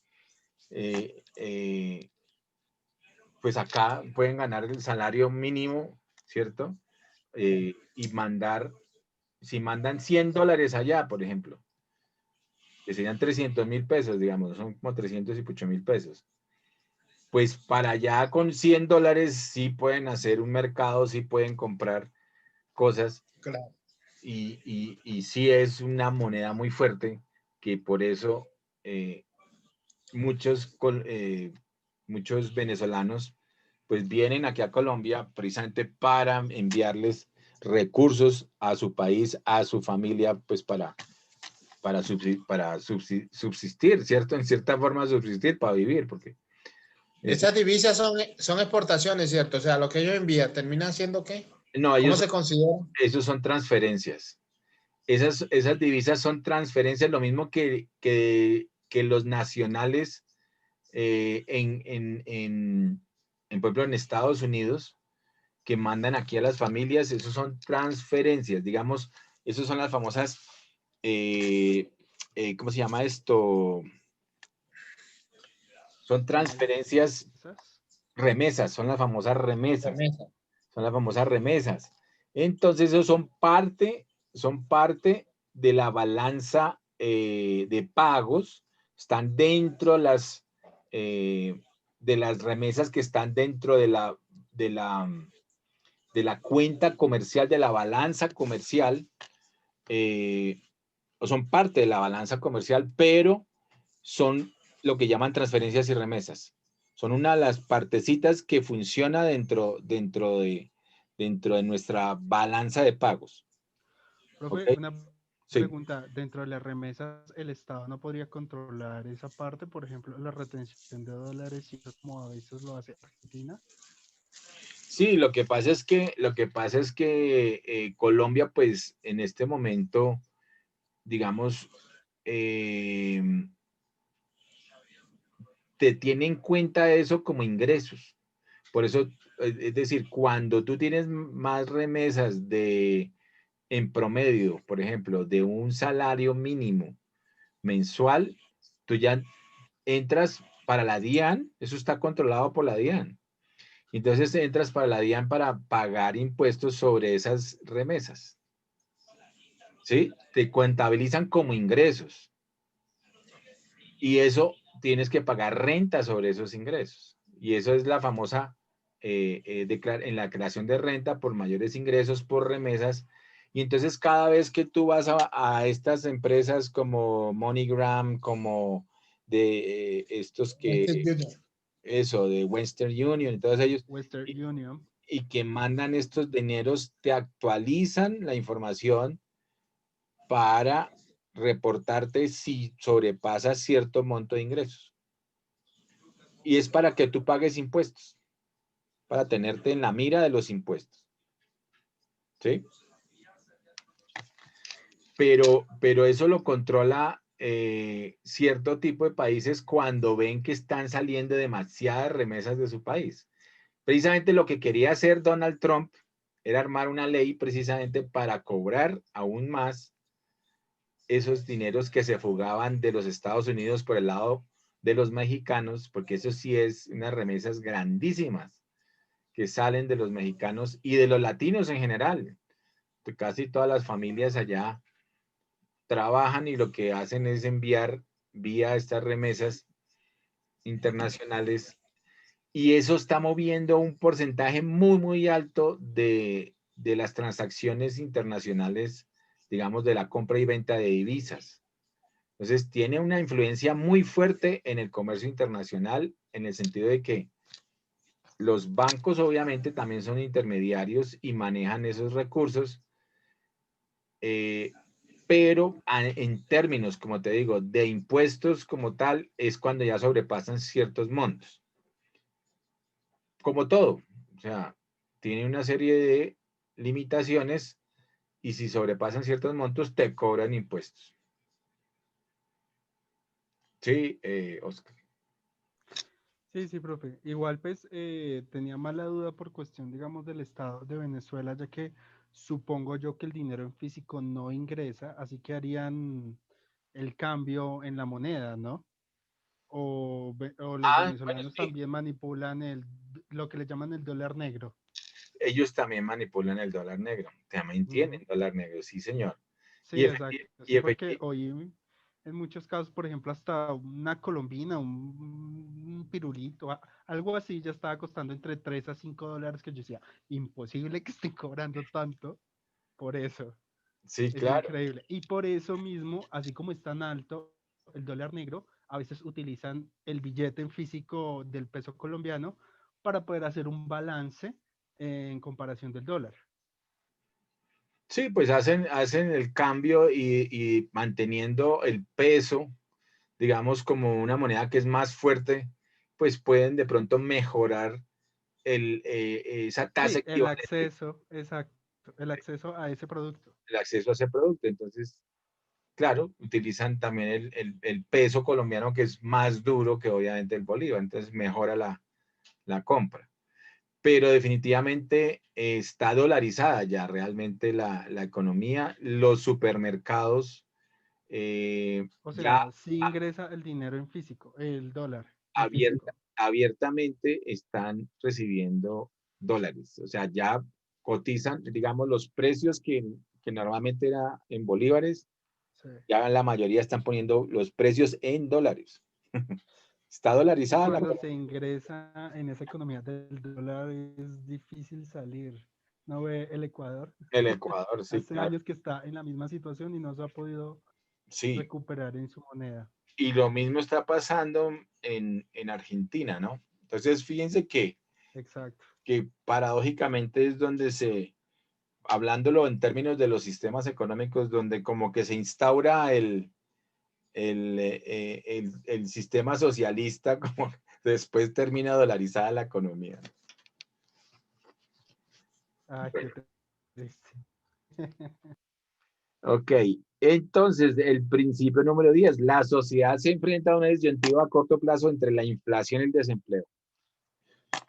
pues acá pueden ganar el salario mínimo, ¿cierto? Y si mandan $100 allá, por ejemplo, que serían 300.000 pesos, digamos, son como 300 y pucho mil pesos. Pues para allá con $100 sí pueden hacer un mercado, sí pueden comprar cosas. Claro. Y sí es una moneda muy fuerte, que por eso muchos venezolanos pues vienen aquí a Colombia precisamente para enviarles recursos a su país, a su familia, pues para subsistir, ¿cierto? En cierta forma subsistir para vivir, porque... Esas divisas son exportaciones, ¿cierto? O sea, lo que ellos envían, ¿termina siendo qué? No, ¿Cómo se considera? Esos son transferencias. Esas divisas son transferencias, lo mismo que los nacionales por ejemplo, en Estados Unidos, que mandan aquí a las familias. Esos son transferencias, digamos, esos son las famosas, ¿cómo se llama esto? Son transferencias, remesas, son las famosas remesas. Son las famosas remesas. Entonces, esos son parte de la balanza de pagos, están dentro de las remesas que están dentro de la de la cuenta comercial, de la balanza comercial, o son parte de la balanza comercial, pero son lo que llaman transferencias y remesas. Son una de las partecitas que funciona dentro de nuestra balanza de pagos. Profe, ¿Ok? una Sí. pregunta, dentro de las remesas, ¿el Estado no podría controlar esa parte? Por ejemplo, la retención de dólares, y como a veces lo hace Argentina. Sí, lo que pasa es que, Colombia, pues, en este momento, digamos, te tiene en cuenta eso como ingresos. Por eso, es decir, cuando tú tienes más remesas en promedio, por ejemplo, de un salario mínimo mensual, tú ya entras para la DIAN, eso está controlado por la DIAN. Entonces entras para la DIAN para pagar impuestos sobre esas remesas. ¿Sí? Te contabilizan como ingresos. Y eso tienes que pagar renta sobre esos ingresos. Y eso es la famosa, en la creación de renta por mayores ingresos, por remesas. Y entonces cada vez que tú vas a estas empresas como MoneyGram, como de estos eso, de Western Union y todos ellos, Western y, Union. y que mandan estos dineros, te actualizan la información para reportarte si sobrepasas cierto monto de ingresos. Y es para que tú pagues impuestos, para tenerte en la mira de los impuestos. ¿Sí? Pero eso lo controla cierto tipo de países cuando ven que están saliendo demasiadas remesas de su país. Precisamente lo que quería hacer Donald Trump era armar una ley precisamente para cobrar aún más esos dineros que se fugaban de los Estados Unidos por el lado de los mexicanos, porque eso sí es unas remesas grandísimas que salen de los mexicanos y de los latinos en general. Casi todas las familias allá trabajan y lo que hacen es enviar vía estas remesas internacionales, y eso está moviendo un porcentaje muy, muy alto de las transacciones internacionales, digamos, de la compra y venta de divisas. Entonces, tiene una influencia muy fuerte en el comercio internacional, en el sentido de que los bancos obviamente también son intermediarios y manejan esos recursos, pero en términos, como te digo, de impuestos como tal, es cuando ya sobrepasan ciertos montos. Como todo, o sea, tiene una serie de limitaciones y si sobrepasan ciertos montos, te cobran impuestos. Sí, Oscar. Sí, sí, profe. Igual pues tenía mala duda por cuestión, digamos, del estado de Venezuela, ya que supongo yo que el dinero en físico no ingresa, así que harían el cambio en la moneda, ¿no? O los Bueno, venezolanos sí, también manipulan lo que le llaman el dólar negro. ellos también manipulan el dólar negro, también tienen Ujú. dólar negro, sí, señor. Sí, exacto. Y Sí, porque efectivamente, hoy en muchos casos, por ejemplo, hasta una colombina, un pirulito, algo así ya estaba costando entre 3 a 5 dólares, que yo decía, imposible que estén cobrando tanto por eso. sí, Es claro. increíble. Y por eso mismo, así como es tan alto el dólar negro, a veces utilizan el billete en físico del peso colombiano para poder hacer un balance en comparación del dólar. Sí, pues hacen el cambio y manteniendo el peso, digamos, como una moneda que es más fuerte, pues pueden de pronto mejorar esa tasa Sí, el equivalente, acceso, exacto, el acceso a ese producto. el acceso a ese producto. Entonces, claro, utilizan también el peso colombiano, que es más duro que obviamente el bolívar, entonces mejora la compra. Pero definitivamente está dolarizada ya realmente la economía. Los supermercados O ya sea, sí ingresa el dinero en físico, el dólar en abierta, físico. abiertamente están recibiendo dólares. O sea, ya cotizan, digamos, los precios que normalmente era en bolívares, Sí. ya la mayoría están poniendo los precios en dólares. Está Y dolarizada la cuando economía. se ingresa en esa economía del dólar es difícil salir. No ve el Ecuador. El Ecuador, sí, Hace claro. años que está en la misma situación y no se ha podido Sí, recuperar en su moneda. y lo mismo está pasando en Argentina, ¿no? Entonces, fíjense Exacto. que paradójicamente es donde hablándolo en términos de los sistemas económicos, donde como que se instaura el sistema socialista, como después termina dolarizada la economía. Ah, qué triste. Ok, entonces el principio número 10, la sociedad se enfrenta a una disyuntiva a corto plazo entre la inflación y el desempleo.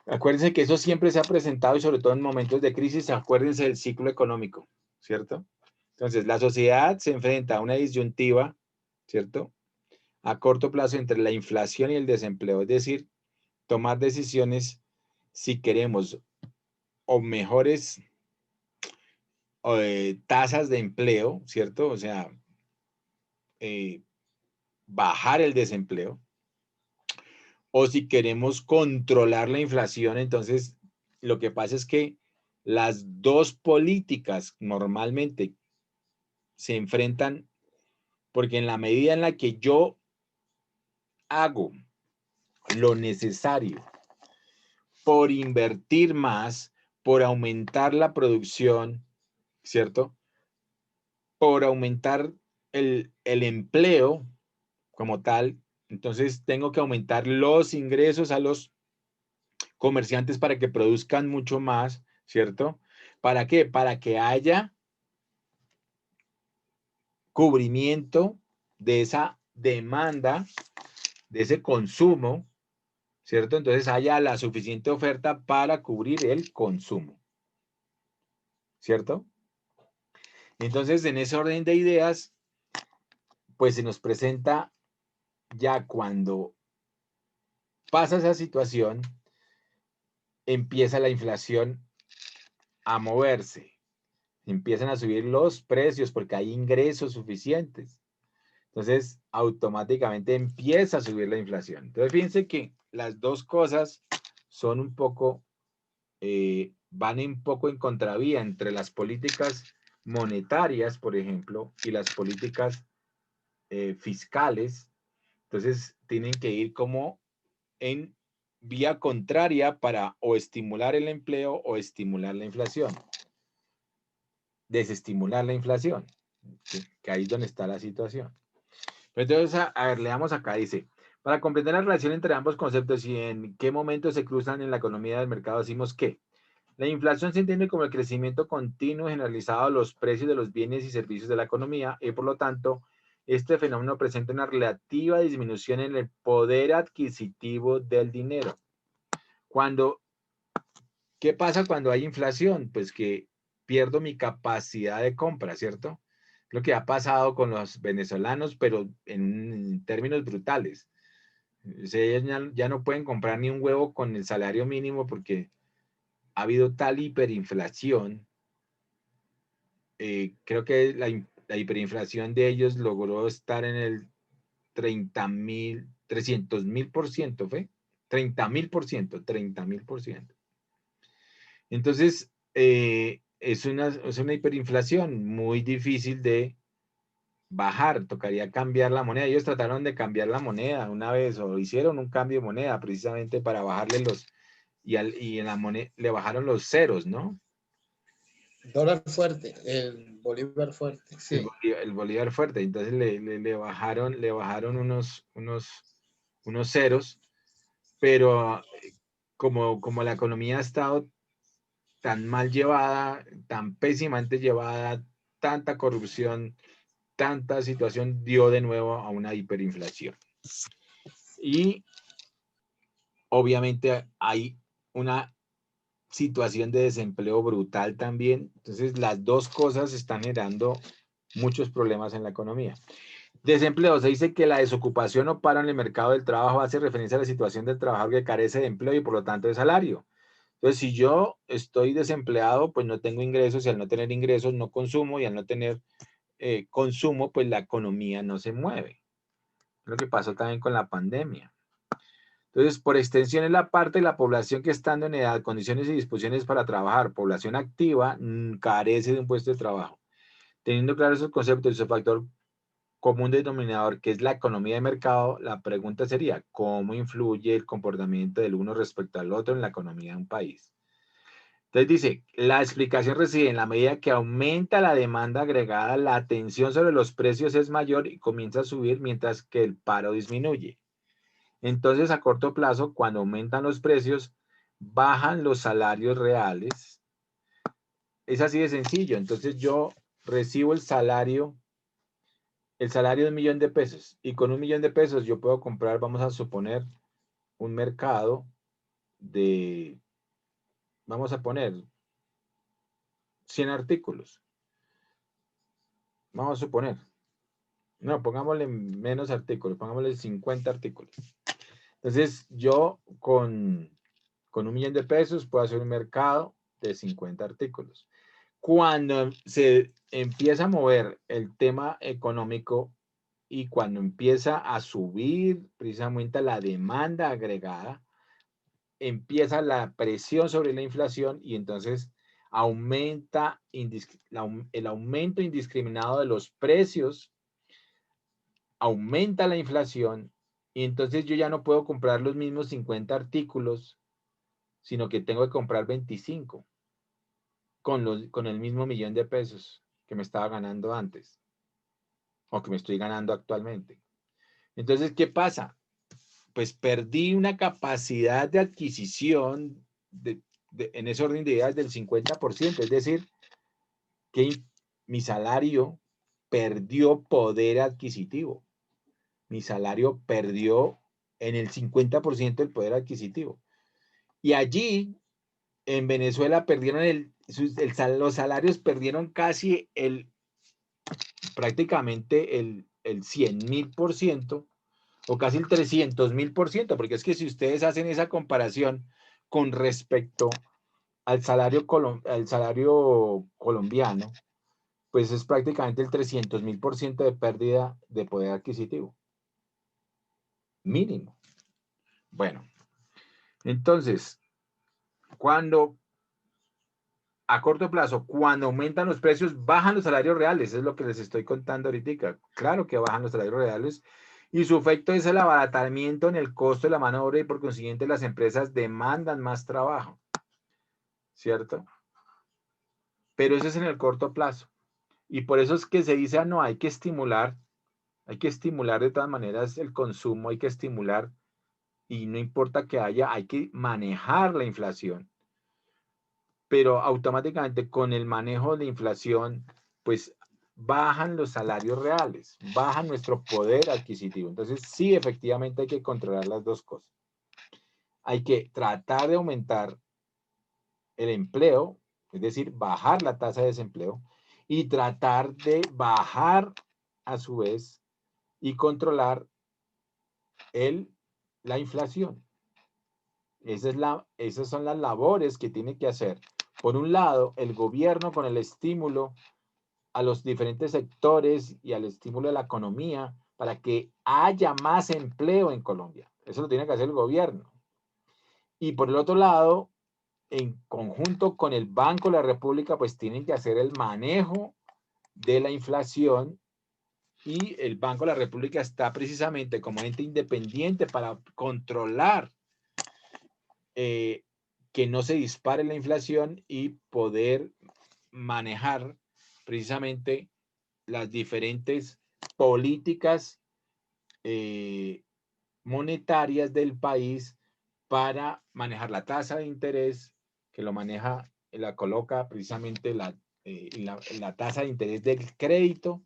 Acuérdense que eso siempre se ha presentado y sobre todo en momentos de crisis, acuérdense del ciclo económico, ¿cierto? Entonces, la sociedad se enfrenta a una disyuntiva, ¿cierto? A corto plazo entre la inflación y el desempleo, es decir, tomar decisiones si queremos o mejores tasas de empleo, ¿cierto? O sea, bajar el desempleo, o si queremos controlar la inflación. Entonces lo que pasa es que las dos políticas normalmente se enfrentan porque en la medida en la que yo hago lo necesario por invertir más, por aumentar la producción, ¿cierto? Por aumentar el empleo como tal, entonces tengo que aumentar los ingresos a los comerciantes para que produzcan mucho más, ¿cierto? ¿Para qué? Para que haya cubrimiento de esa demanda, de ese consumo, ¿cierto? Entonces haya la suficiente oferta para cubrir el consumo, ¿cierto? Entonces, en ese orden de ideas, pues se nos presenta ya cuando pasa esa situación, empieza la inflación a moverse, empiezan a subir los precios porque hay ingresos suficientes. Entonces, automáticamente empieza a subir la inflación. Entonces, fíjense que las dos cosas son un poco, van un poco en contravía entre las políticas monetarias, por ejemplo, y las políticas fiscales. Entonces, tienen que ir como en vía contraria para o estimular el empleo o estimular la inflación. Desestimular la inflación, ¿sí? Que ahí es donde está la situación. Entonces, a ver, leamos acá, dice, para comprender la relación entre ambos conceptos y en qué momento se cruzan en la economía del mercado, decimos que la inflación se entiende como el crecimiento continuo generalizado de los precios de los bienes y servicios de la economía y por lo tanto, este fenómeno presenta una relativa disminución en el poder adquisitivo del dinero. ¿Qué pasa cuando hay inflación? Pues que pierdo mi capacidad de compra, ¿cierto? Lo que ha pasado con los venezolanos, pero en términos brutales. O sea, ellos ya no pueden comprar ni un huevo con el salario mínimo porque ha habido tal hiperinflación. Creo que la hiperinflación de ellos logró estar en el 30.000, 300.000%, ¿fue? 30.000%. Entonces, es una hiperinflación muy difícil de bajar, tocaría cambiar la moneda. Ellos trataron de cambiar la moneda una vez o hicieron un cambio de moneda precisamente para bajarle y en la moneda le bajaron los ceros, ¿no? Dólar fuerte, el bolívar fuerte, sí. El bolívar fuerte, entonces le bajaron unos ceros, pero como la economía ha estado tan mal llevada, tan pésimamente llevada, tanta corrupción, tanta situación, dio de nuevo a una hiperinflación. Y obviamente hay una situación de desempleo brutal también. Entonces, las dos cosas están generando muchos problemas en la economía. Desempleo, se dice que la desocupación o paro en el mercado del trabajo hace referencia a la situación del trabajador que carece de empleo y por lo tanto de salario. Entonces, si yo estoy desempleado, pues no tengo ingresos y al no tener ingresos no consumo y al no tener consumo, pues la economía no se mueve. Lo que pasó también con la pandemia. Entonces, por extensión es la parte de la población que estando en edad, condiciones y disposiciones para trabajar, población activa, carece de un puesto de trabajo. Teniendo claros esos conceptos y su factor común denominador, que es la economía de mercado, la pregunta sería, ¿cómo influye el comportamiento del uno respecto al otro en la economía de un país? Entonces dice, la explicación reside en la medida que aumenta la demanda agregada, la tensión sobre los precios es mayor y comienza a subir mientras que el paro disminuye. Entonces, a corto plazo, cuando aumentan los precios, bajan los salarios reales. Es así de sencillo. Entonces, yo recibo el salario de $1.000.000 y con $1.000.000 yo puedo comprar, vamos a suponer, un mercado de, vamos a poner 100 artículos. Vamos a suponer. No, pongámosle menos artículos, pongámosle 50 artículos. Entonces, yo con $1.000.000 puedo hacer un mercado de 50 artículos. Cuando se empieza a mover el tema económico y cuando empieza a subir precisamente la demanda agregada, empieza la presión sobre la inflación y entonces aumenta el aumento indiscriminado de los precios, aumenta la inflación y entonces yo ya no puedo comprar los mismos 50 artículos, sino que tengo que comprar 25 con el mismo $1.000.000 que me estaba ganando antes o que me estoy ganando actualmente. Entonces, ¿qué pasa? Pues perdí una capacidad de adquisición en ese orden de ideas del 50%, es decir, que mi salario perdió poder adquisitivo. Mi salario perdió en el 50% el poder adquisitivo. Y allí, en Venezuela, perdieron los salarios perdieron casi prácticamente el 100.000%, o casi el 300.000%, porque es que si ustedes hacen esa comparación con respecto al salario colombiano, pues es prácticamente el 300.000% de pérdida de poder adquisitivo. Mínimo. Bueno, entonces, a corto plazo, cuando aumentan los precios, bajan los salarios reales, es lo que les estoy contando ahorita. Claro que bajan los salarios reales y su efecto es el abaratamiento en el costo de la mano de obra y por consiguiente las empresas demandan más trabajo, ¿cierto? Pero eso es en el corto plazo. Y por eso es que se dice, no, hay que estimular de todas maneras el consumo, hay que estimular y no importa que haya, hay que manejar la inflación. Pero automáticamente con el manejo de la inflación, pues bajan los salarios reales, baja nuestro poder adquisitivo. Entonces, sí, efectivamente hay que controlar las dos cosas. Hay que tratar de aumentar el empleo, es decir, bajar la tasa de desempleo y tratar de bajar a su vez y controlar la inflación. Esas son las labores que tiene que hacer. Por un lado, el gobierno con el estímulo a los diferentes sectores y al estímulo de la economía para que haya más empleo en Colombia. Eso lo tiene que hacer el gobierno. Y por el otro lado, en conjunto con el Banco de la República, pues tienen que hacer el manejo de la inflación y el Banco de la República está precisamente como ente independiente para controlar que no se dispare la inflación y poder manejar precisamente las diferentes políticas monetarias del país para manejar la tasa de interés, que la coloca precisamente la tasa de interés del crédito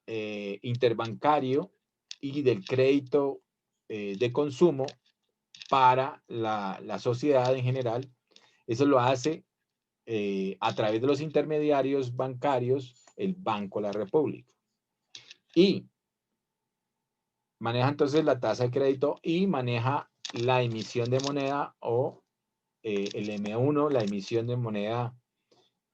interbancario y del crédito de consumo para la sociedad en general. Eso lo hace a través de los intermediarios bancarios, el Banco de la República. Y maneja entonces la tasa de crédito y maneja la emisión de moneda o el M1, la emisión de moneda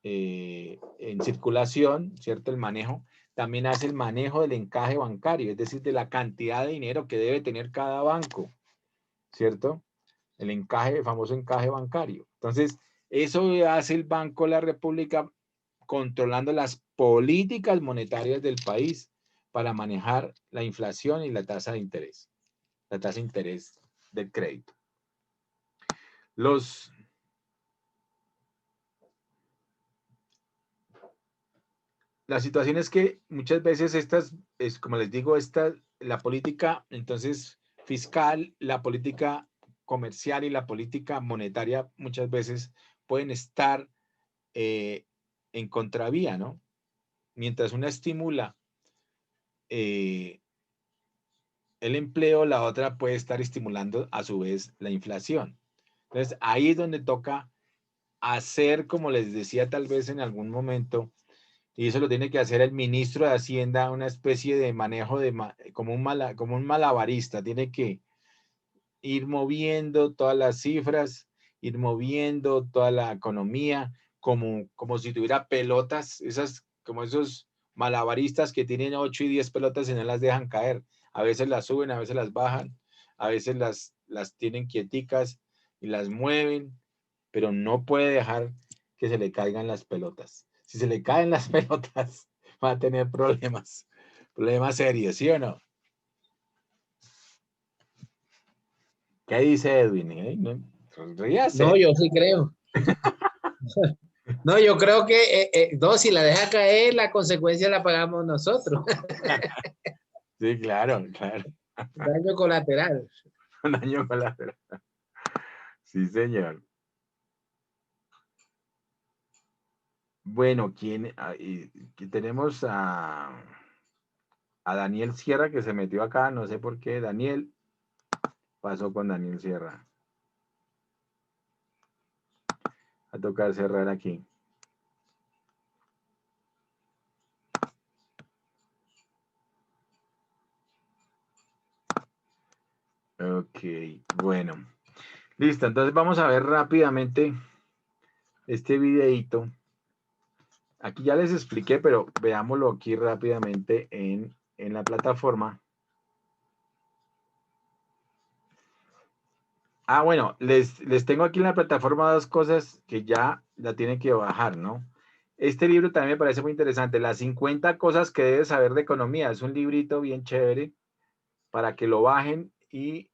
en circulación, ¿cierto? El manejo. También hace el manejo del encaje bancario, es decir, de la cantidad de dinero que debe tener cada banco, ¿cierto? El encaje, el famoso encaje bancario. Entonces, eso hace el Banco de la República controlando las políticas monetarias del país para manejar la inflación y la tasa de interés del crédito. La situación es que muchas veces como les digo, la política, entonces, fiscal, la política comercial y la política monetaria muchas veces pueden estar en contravía, ¿no? Mientras una estimula el empleo, la otra puede estar estimulando a su vez la inflación. Entonces, ahí es donde toca hacer, como les decía tal vez en algún momento, y eso lo tiene que hacer el ministro de Hacienda, una especie de manejo como un malabarista, tiene que ir moviendo todas las cifras, ir moviendo toda la economía, como si tuviera pelotas, como esos malabaristas que tienen 8 y 10 pelotas y no las dejan caer. A veces las suben, a veces las bajan, a veces las tienen quieticas y las mueven, pero no puede dejar que se le caigan las pelotas. Si se le caen las pelotas, va a tener problemas serios, ¿sí o no? ¿Qué dice Edwin? No, ríase. No, yo sí creo. No, yo creo que no, si la deja caer, la consecuencia la pagamos nosotros. Sí, claro, claro. Daño colateral. Un daño colateral. Sí, señor. Bueno, tenemos a Daniel Sierra que se metió acá, no sé por qué. Daniel, pasó con Daniel Sierra. A tocar cerrar aquí. Ok, bueno. Listo, entonces vamos a ver rápidamente este videito. Aquí ya les expliqué, pero veámoslo aquí rápidamente en la plataforma. Ah, bueno, les tengo aquí en la plataforma dos cosas que ya la tienen que bajar, ¿no? Este libro también me parece muy interesante, Las 50 cosas que debes saber de economía. Es un librito bien chévere para que lo bajen y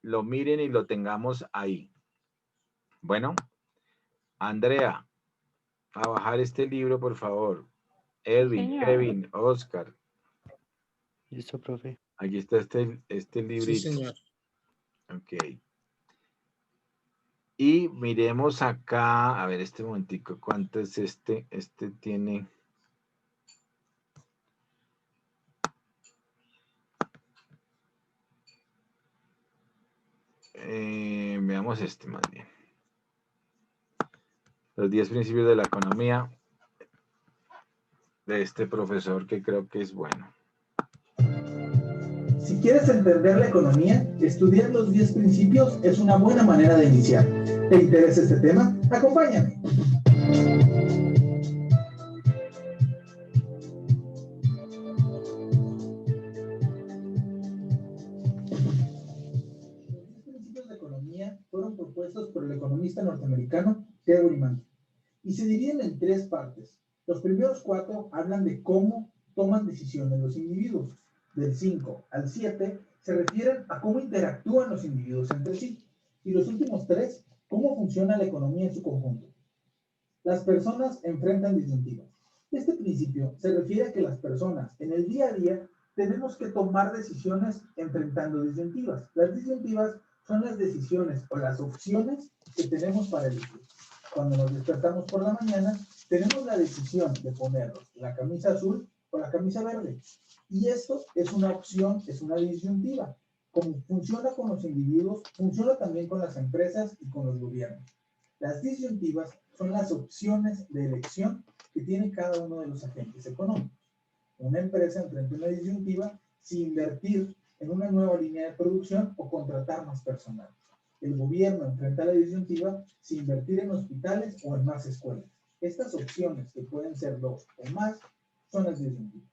lo miren y lo tengamos ahí. Bueno, Andrea, a bajar este libro, por favor. Edwin, Señor. Kevin, Oscar. Listo, profe. Aquí está este librito. Sí, señor. Ok. Y miremos acá, a ver, este momentico, ¿cuánto es este? Este tiene... veamos este más bien. Los 10 principios de la economía de este profesor que creo que es bueno. Si quieres entender la economía, estudiar los 10 principios es una buena manera de iniciar. ¿Te interesa este tema? Acompáñame. Los 10 principios de economía fueron propuestos por el economista norteamericano Gregory Mann y se dividen en 3 partes. Los primeros 4 hablan de cómo toman decisiones los individuos. Del 5 al 7 se refieren a cómo interactúan los individuos entre sí. Y los últimos 3, cómo funciona la economía en su conjunto. Las personas enfrentan disyuntivas. Este principio se refiere a que las personas en el día a día tenemos que tomar decisiones enfrentando disyuntivas. Las disyuntivas son las decisiones o las opciones que tenemos para elegir. Cuando nos despertamos por la mañana, tenemos la decisión de ponernos la camisa azul o la camisa verde. Y esto es una opción, es una disyuntiva. Como funciona con los individuos, funciona también con las empresas y con los gobiernos. Las disyuntivas son las opciones de elección que tiene cada uno de los agentes económicos. Una empresa enfrenta una disyuntiva si invertir en una nueva línea de producción o contratar más personal. El gobierno enfrenta la disyuntiva si invertir en hospitales o en más escuelas. Estas opciones, que pueden ser 2 o más, son las disyuntivas.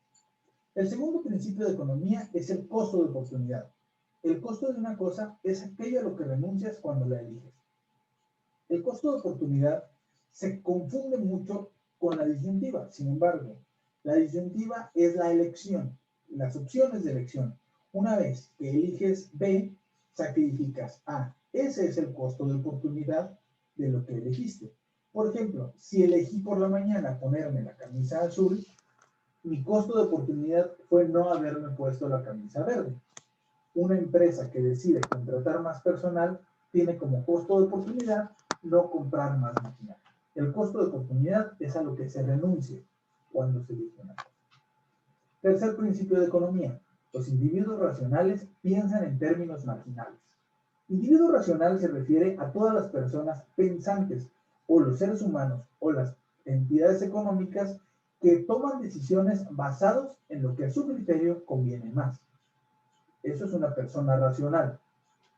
El segundo principio de economía es el costo de oportunidad. El costo de una cosa es aquello a lo que renuncias cuando la eliges. El costo de oportunidad se confunde mucho con la disyuntiva. Sin embargo, la disyuntiva es la elección, las opciones de elección. Una vez que eliges B, sacrificas A. Ese es el costo de oportunidad de lo que elegiste. Por ejemplo, si elegí por la mañana ponerme la camisa azul, mi costo de oportunidad fue no haberme puesto la camisa verde. Una empresa que decide contratar más personal tiene como costo de oportunidad no comprar más maquinaria. El costo de oportunidad es a lo que se renuncia cuando se elige una cosa. Tercer principio de economía. Los individuos racionales piensan en términos marginales. Individuo racional se refiere a todas las personas pensantes, o los seres humanos, o las entidades económicas que toman decisiones basadas en lo que a su criterio conviene más. Eso es una persona racional.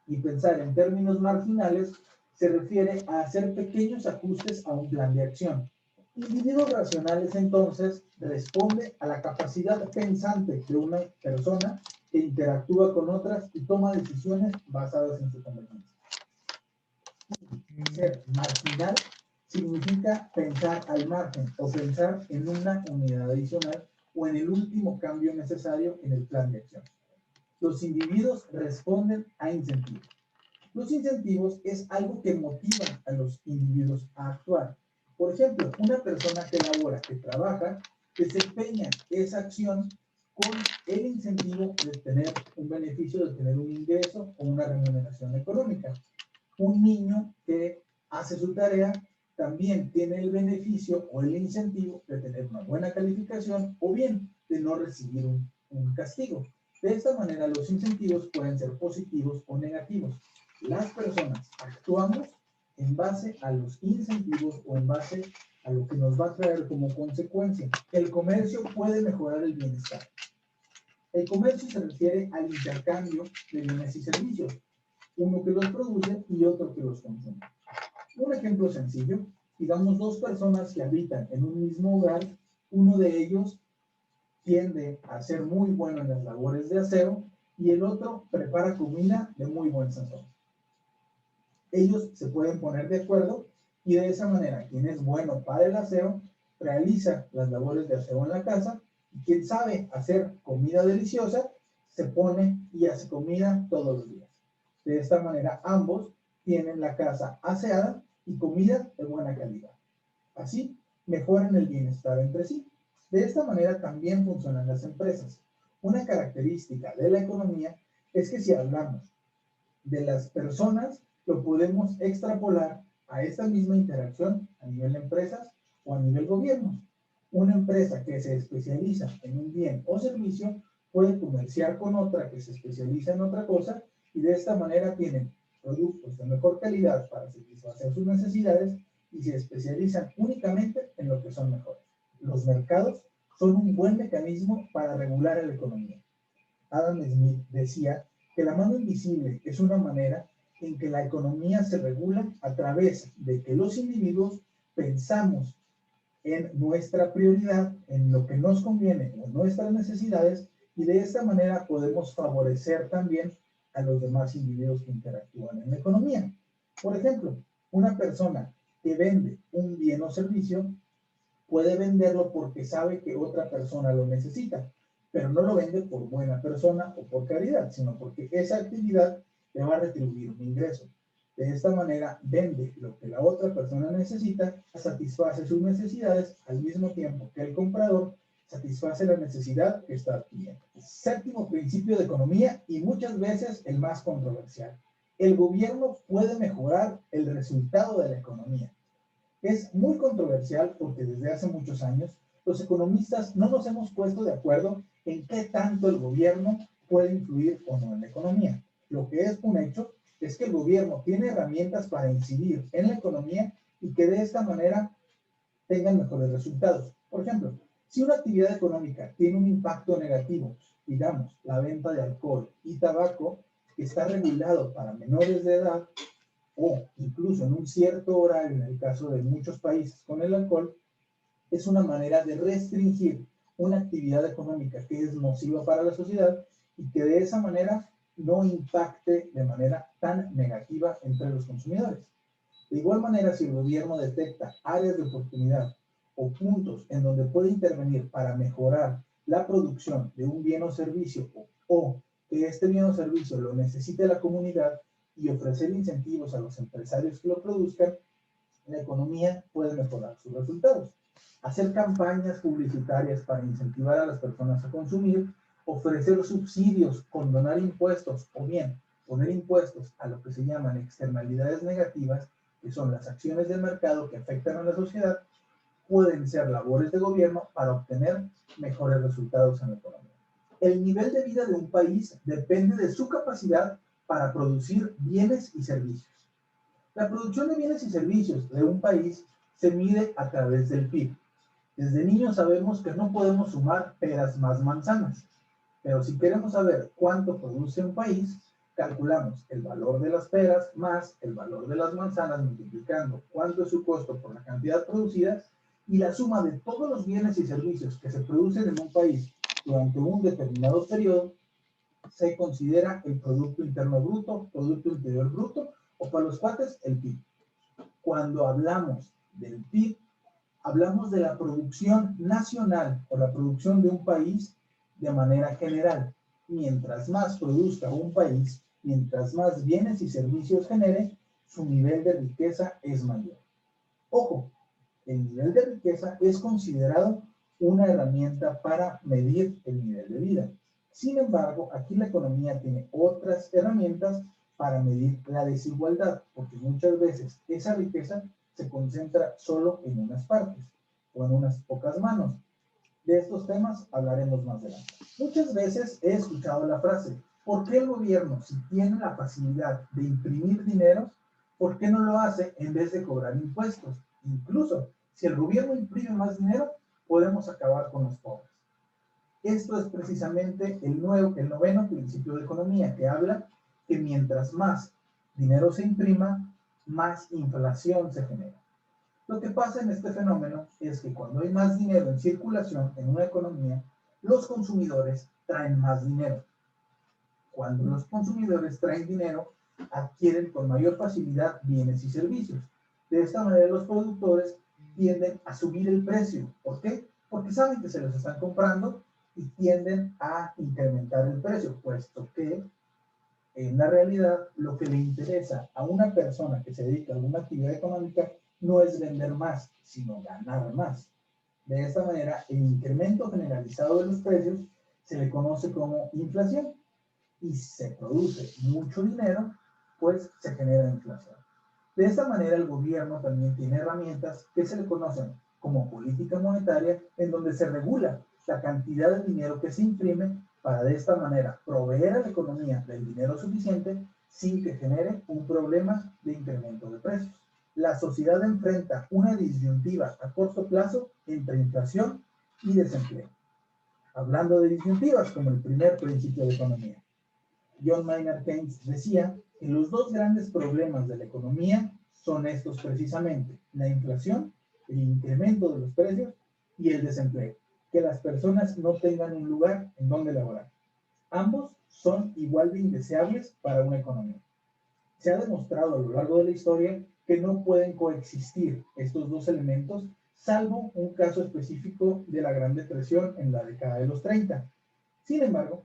Y pensar en términos marginales se refiere a hacer pequeños ajustes a un plan de acción. Individuos racionales, entonces, responde a la capacidad pensante de una persona que interactúa con otras y toma decisiones basadas en su conveniencia. Ser marginal significa pensar al margen o pensar en una unidad adicional o en el último cambio necesario en el plan de acción. Los individuos responden a incentivos. Los incentivos es algo que motiva a los individuos a actuar. Por ejemplo, una persona que labora, que trabaja, desempeña esa acción con el incentivo de tener un beneficio, de tener un ingreso o una remuneración económica. Un niño que hace su tarea también tiene el beneficio o el incentivo de tener una buena calificación o bien de no recibir un castigo. De esta manera, los incentivos pueden ser positivos o negativos. Las personas actuamos en base a los incentivos o en base a lo que nos va a traer como consecuencia. El comercio puede mejorar el bienestar. El comercio se refiere al intercambio de bienes y servicios, uno que los produce y otro que los consume. Un ejemplo sencillo, digamos dos personas que habitan en un mismo hogar, uno de ellos tiende a ser muy bueno en las labores de aseo y el otro prepara comida de muy buen sazón. Ellos se pueden poner de acuerdo y de esa manera quien es bueno para el aseo realiza las labores de aseo en la casa y quien sabe hacer comida deliciosa se pone y hace comida todos los días. De esta manera ambos tienen la casa aseada y comida de buena calidad. Así mejoran el bienestar entre sí. De esta manera también funcionan las empresas. Una característica de la economía es que si hablamos de las personas, lo podemos extrapolar a esta misma interacción a nivel de empresas o a nivel gobierno. Una empresa que se especializa en un bien o servicio puede comerciar con otra que se especializa en otra cosa y de esta manera tienen productos de mejor calidad para satisfacer sus necesidades y se especializan únicamente en lo que son mejores. Los mercados son un buen mecanismo para regular la economía. Adam Smith decía que la mano invisible es una manera en que la economía se regula a través de que los individuos pensamos en nuestra prioridad, en lo que nos conviene, en nuestras necesidades, y de esta manera podemos favorecer también a los demás individuos que interactúan en la economía. Por ejemplo, una persona que vende un bien o servicio puede venderlo porque sabe que otra persona lo necesita, pero no lo vende por buena persona o por caridad, sino porque esa actividad le va a retribuir un ingreso. De esta manera vende lo que la otra persona necesita, satisface sus necesidades al mismo tiempo que el comprador satisface la necesidad que está adquiriendo. Séptimo principio de economía y muchas veces el más controversial. El gobierno puede mejorar el resultado de la economía. Es muy controversial porque desde hace muchos años los economistas no nos hemos puesto de acuerdo en qué tanto el gobierno puede influir o no en la economía. Lo que es un hecho es que el gobierno tiene herramientas para incidir en la economía y que de esta manera tengan mejores resultados. Por ejemplo, si una actividad económica tiene un impacto negativo, digamos, la venta de alcohol y tabaco, que está regulado para menores de edad, o incluso en un cierto horario, en el caso de muchos países con el alcohol, es una manera de restringir una actividad económica que es nociva para la sociedad y que de esa manera no impacte de manera tan negativa entre los consumidores. De igual manera, si el gobierno detecta áreas de oportunidad o puntos en donde puede intervenir para mejorar la producción de un bien o servicio o que este bien o servicio lo necesite la comunidad y ofrecer incentivos a los empresarios que lo produzcan, la economía puede mejorar sus resultados. Hacer campañas publicitarias para incentivar a las personas a consumir, ofrecer subsidios, condonar impuestos o bien poner impuestos a lo que se llaman externalidades negativas, que son las acciones del mercado que afectan a la sociedad, pueden ser labores de gobierno para obtener mejores resultados en la economía. El nivel de vida de un país depende de su capacidad para producir bienes y servicios. La producción de bienes y servicios de un país se mide a través del PIB. Desde niños sabemos que no podemos sumar peras más manzanas, pero si queremos saber cuánto produce un país, calculamos el valor de las peras más el valor de las manzanas multiplicando cuánto es su costo por la cantidad producida y la suma de todos los bienes y servicios que se producen en un país durante un determinado periodo se considera el Producto Interno Bruto, Producto Interior Bruto o para los cuates el PIB. Cuando hablamos del PIB, hablamos de la producción nacional o la producción de un país de manera general. Mientras más produzca un país, mientras más bienes y servicios genere, su nivel de riqueza es mayor. Ojo, el nivel de riqueza es considerado una herramienta para medir el nivel de vida. Sin embargo, aquí la economía tiene otras herramientas para medir la desigualdad, porque muchas veces esa riqueza se concentra solo en unas partes o en unas pocas manos. De estos temas hablaremos más adelante. Muchas veces he escuchado la frase, ¿por qué el gobierno, si tiene la facilidad de imprimir dinero, por qué no lo hace en vez de cobrar impuestos? Incluso, si el gobierno imprime más dinero, podemos acabar con los pobres. Esto es precisamente el noveno principio de economía, que habla que mientras más dinero se imprima, más inflación se genera. Lo que pasa en este fenómeno es que cuando hay más dinero en circulación en una economía, los consumidores traen más dinero. Cuando los consumidores traen dinero, adquieren con mayor facilidad bienes y servicios. De esta manera los productores tienden a subir el precio. ¿Por qué? Porque saben que se los están comprando y tienden a incrementar el precio, puesto que en la realidad lo que le interesa a una persona que se dedica a alguna actividad económica no es vender más, sino ganar más. De esta manera, el incremento generalizado de los precios se le conoce como inflación. Y si se produce mucho dinero, pues se genera inflación. De esta manera, el gobierno también tiene herramientas que se le conocen como política monetaria, en donde se regula la cantidad de dinero que se imprime para de esta manera proveer a la economía del dinero suficiente sin que genere un problema de incremento de precios. La sociedad enfrenta una disyuntiva a corto plazo entre inflación y desempleo. Hablando de disyuntivas como el primer principio de economía, John Maynard Keynes decía que los dos grandes problemas de la economía son estos precisamente, la inflación, el incremento de los precios y el desempleo, que las personas no tengan un lugar en donde laborar. Ambos son igual de indeseables para una economía. Se ha demostrado a lo largo de la historia que no pueden coexistir estos dos elementos, salvo un caso específico de la Gran Depresión en la década de los 30. Sin embargo,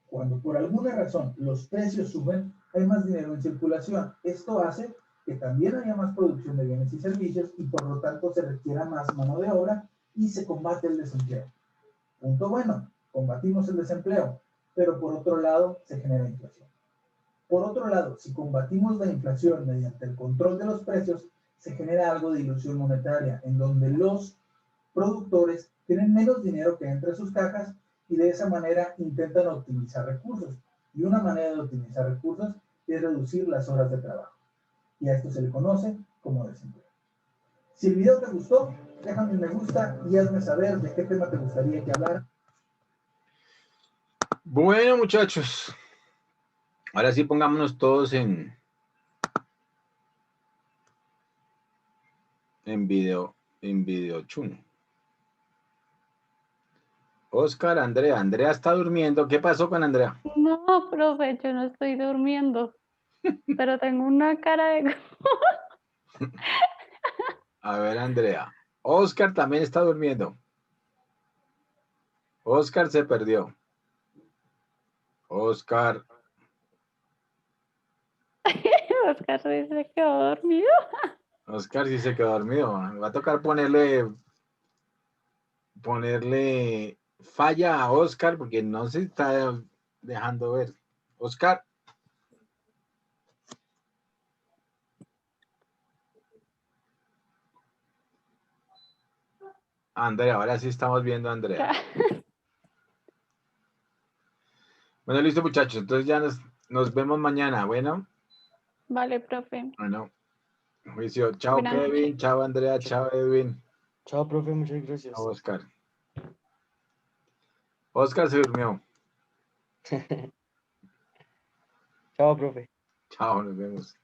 cuando por alguna razón los precios suben, hay más dinero en circulación. Esto hace que también haya más producción de bienes y servicios y por lo tanto se requiera más mano de obra y se combate el desempleo. Punto bueno, combatimos el desempleo, pero por otro lado se genera inflación. Por otro lado, si combatimos la inflación mediante el control de los precios, se genera algo de ilusión monetaria, en donde los productores tienen menos dinero que entre sus cajas y de esa manera intentan optimizar recursos. Y una manera de optimizar recursos es reducir las horas de trabajo. Y a esto se le conoce como desempleo. Si el video te gustó, déjame un me gusta y hazme saber de qué tema te gustaría que hablara. Bueno, muchachos, ahora sí pongámonos todos en video chun. Oscar, Andrea. Andrea está durmiendo. ¿Qué pasó con Andrea? No, profe, yo no estoy durmiendo, pero tengo una cara de... A ver, Andrea. Oscar también está durmiendo. Oscar se perdió. Oscar. Oscar se quedó dormido. Oscar sí se quedó dormido. Va a tocar ponerle falla a Oscar porque no se está dejando ver. Oscar. Andrea, ahora sí estamos viendo a Andrea. Bueno, listo, muchachos. Entonces ya nos vemos mañana. Bueno, Vale, profe. bueno. Juicio. Chao, Buenas Kevin. noches. Chao, Andrea. Chao, Edwin. Chao, profe, muchas gracias. Chao, Oscar. Oscar se durmió. Chao, profe. Chao, nos vemos.